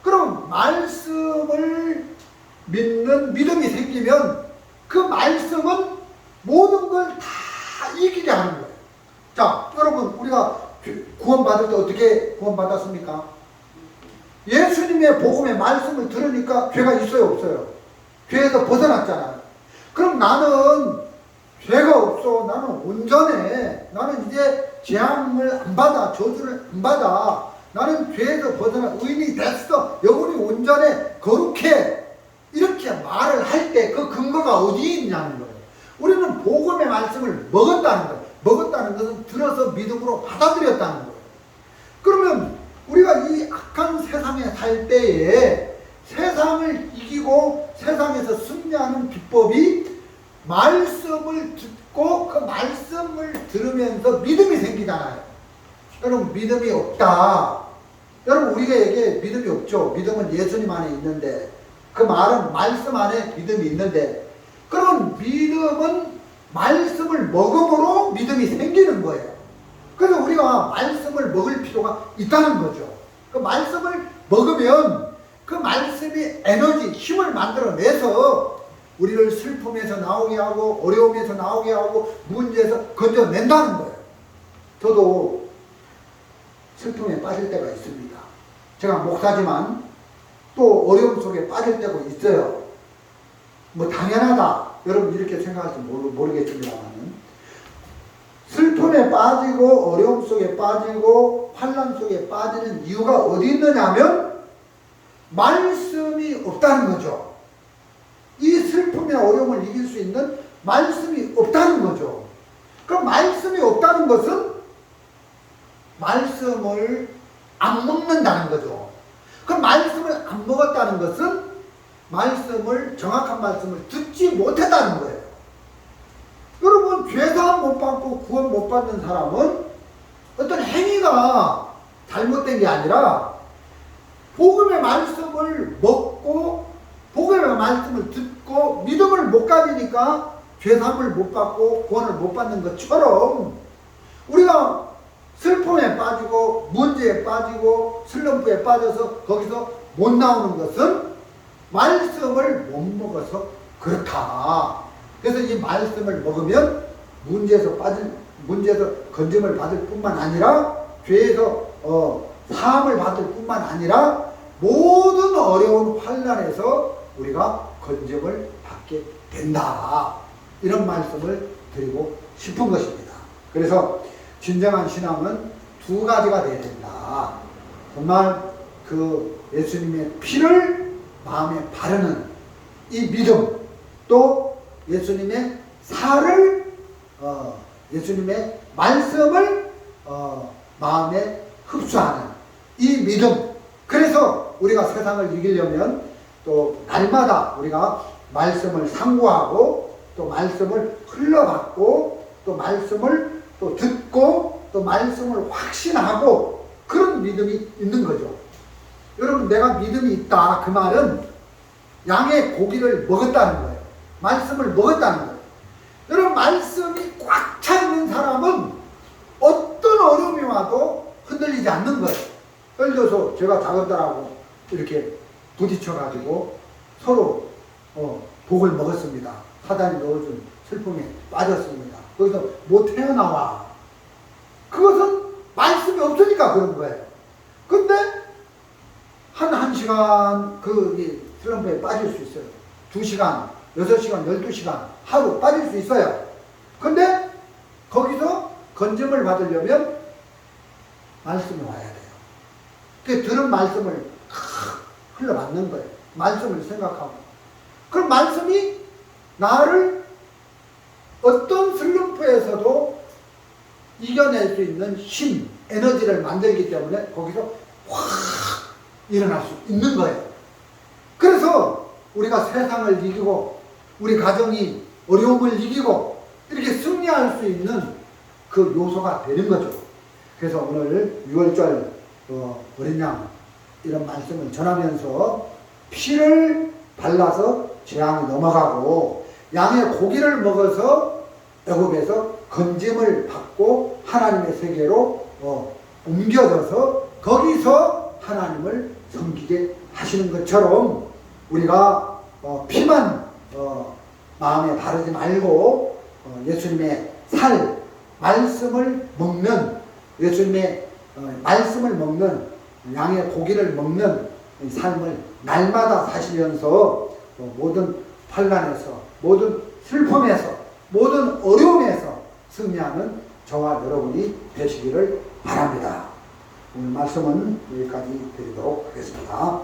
그럼 말씀을 믿는 믿음이 생기면 그 말씀은 모든 걸 다 이기게 하는 거예요. 자, 여러분, 우리가 구원받을 때 어떻게 구원받았습니까? 예수님의 복음의 말씀을 들으니까 죄가 있어요, 없어요? 죄에서 벗어났잖아요. 그럼 나는 죄가 없어, 나는 온전해, 나는 이제 재앙을 안 받아, 저주를 안 받아, 나는 죄에서 벗어나 의인이 됐어, 영혼이 온전해, 거룩해, 이렇게 말을 할 때 그 근거가 어디에 있냐는 거예요. 우리는 복음의 말씀을 먹었다는 거예요. 먹었다는 것은 들어서 믿음으로 받아들였다는 거예요. 그러면 우리가 이 악한 세상에 살 때에 세상을 이기고 세상에서 승리하는 비법이 말씀을 듣고 그 말씀을 들으면서 믿음이 생기잖아요. 여러분, 믿음이 없다. 여러분, 우리에게 믿음이 없죠. 믿음은 예수님 안에 있는데, 그 말은 말씀 안에 믿음이 있는데, 그런 믿음은 말씀을 먹음으로 믿음이 생기는 거예요. 그래서 우리가 말씀을 먹을 필요가 있다는 거죠. 그 말씀을 먹으면 그 말씀이 에너지, 힘을 만들어내서 우리를 슬픔에서 나오게 하고 어려움에서 나오게 하고 문제에서 건져낸다는 거예요. 저도 슬픔에 빠질 때가 있습니다. 제가 목사지만 또 어려움 속에 빠질 때가 있어요. 뭐 당연하다, 여러분 이렇게 생각할지 모르겠습니다만, 슬픔에 빠지고 어려움 속에 빠지고 환난 속에 빠지는 이유가 어디 있느냐면 말씀이 없다는 거죠. 이 슬픔이나 어려움을 이길 수 있는 말씀이 없다는 거죠. 그럼 말씀이 없다는 것은 말씀을 안 먹는다는 거죠. 그럼 말씀을 안 먹었다는 것은 정확한 말씀을 듣지 못했다는 거예요. 여러분, 죄사함 못 받고 구원 못 받는 사람은 어떤 행위가 잘못된 게 아니라 복음의 말씀을 먹고 복음의 말씀을 듣고 믿음을 못 가지니까 죄사함을 못 받고 구원을 못 받는 것처럼 우리가 슬픔에 빠지고 문제에 빠지고 슬럼프에 빠져서 거기서 못 나오는 것은 말씀을 못 먹어서 그렇다. 그래서 이 말씀을 먹으면 문제에서 건짐을 받을 뿐만 아니라 죄에서 사함을 받을 뿐만 아니라 모든 어려운 환난에서 우리가 건짐을 받게 된다. 이런 말씀을 드리고 싶은 것입니다. 그래서 진정한 신앙은 두 가지가 되어야 된다. 정말 그 예수님의 피를 마음에 바르는 이 믿음, 또 예수님의 살을 예수님의 말씀을 마음에 흡수하는 이 믿음. 그래서 우리가 세상을 이기려면 또 날마다 우리가 말씀을 상고하고 또 말씀을 흘러받고 또 말씀을 또 듣고 또 말씀을 확신하고 그런 믿음이 있는 거죠. 여러분, 내가 믿음이 있다, 그 말은 양의 고기를 먹었다는 거예요. 말씀을 먹었다는 거예요. 여러분, 말씀이 꽉 차 있는 사람은 어떤 어려움이 와도 흔들리지 않는 거예요. 예를 들어서 제가 작은딸하고 이렇게 부딪혀가지고 서로 복을 먹었습니다. 사단이 넣어준 슬픔에 빠졌습니다. 거기서 못 헤어나와. 그것은 말씀이 없으니까 그런 거예요. 근데 한 시간 그 슬럼프에 빠질 수 있어요. 2시간, 6시간, 12시간 하루 빠질 수 있어요. 근데 거기서 건짐을 받으려면 말씀이 와야 돼요. 그 들은 말씀을 흘러받는 거예요. 말씀을 생각하고. 그럼 말씀이 나를 어떤 슬럼프에서도 이겨낼 수 있는 힘, 에너지를 만들기 때문에 거기서 확 일어날 수 있는 거예요. 그래서 우리가 세상을 이기고 우리 가정이 어려움을 이기고 이렇게 승리할 수 있는 그 요소가 되는 거죠. 그래서 오늘 6월절 어린 양 이런 말씀을 전하면서 피를 발라서 재앙이 넘어가고 양의 고기를 먹어서 애굽에서 건짐을 받고 하나님의 세계로 옮겨져서 거기서 하나님을 섬기게 하시는 것처럼 우리가 피만 마음에 바르지 말고 예수님의 살, 말씀을 먹는 예수님의 말씀을 먹는 양의 고기를 먹는 삶을 날마다 사시면서 모든 환난에서 모든 슬픔에서 모든 어려움에서 승리하는 저와 여러분이 되시기를 바랍니다. 오늘 말씀은 여기까지 드리도록 하겠습니다.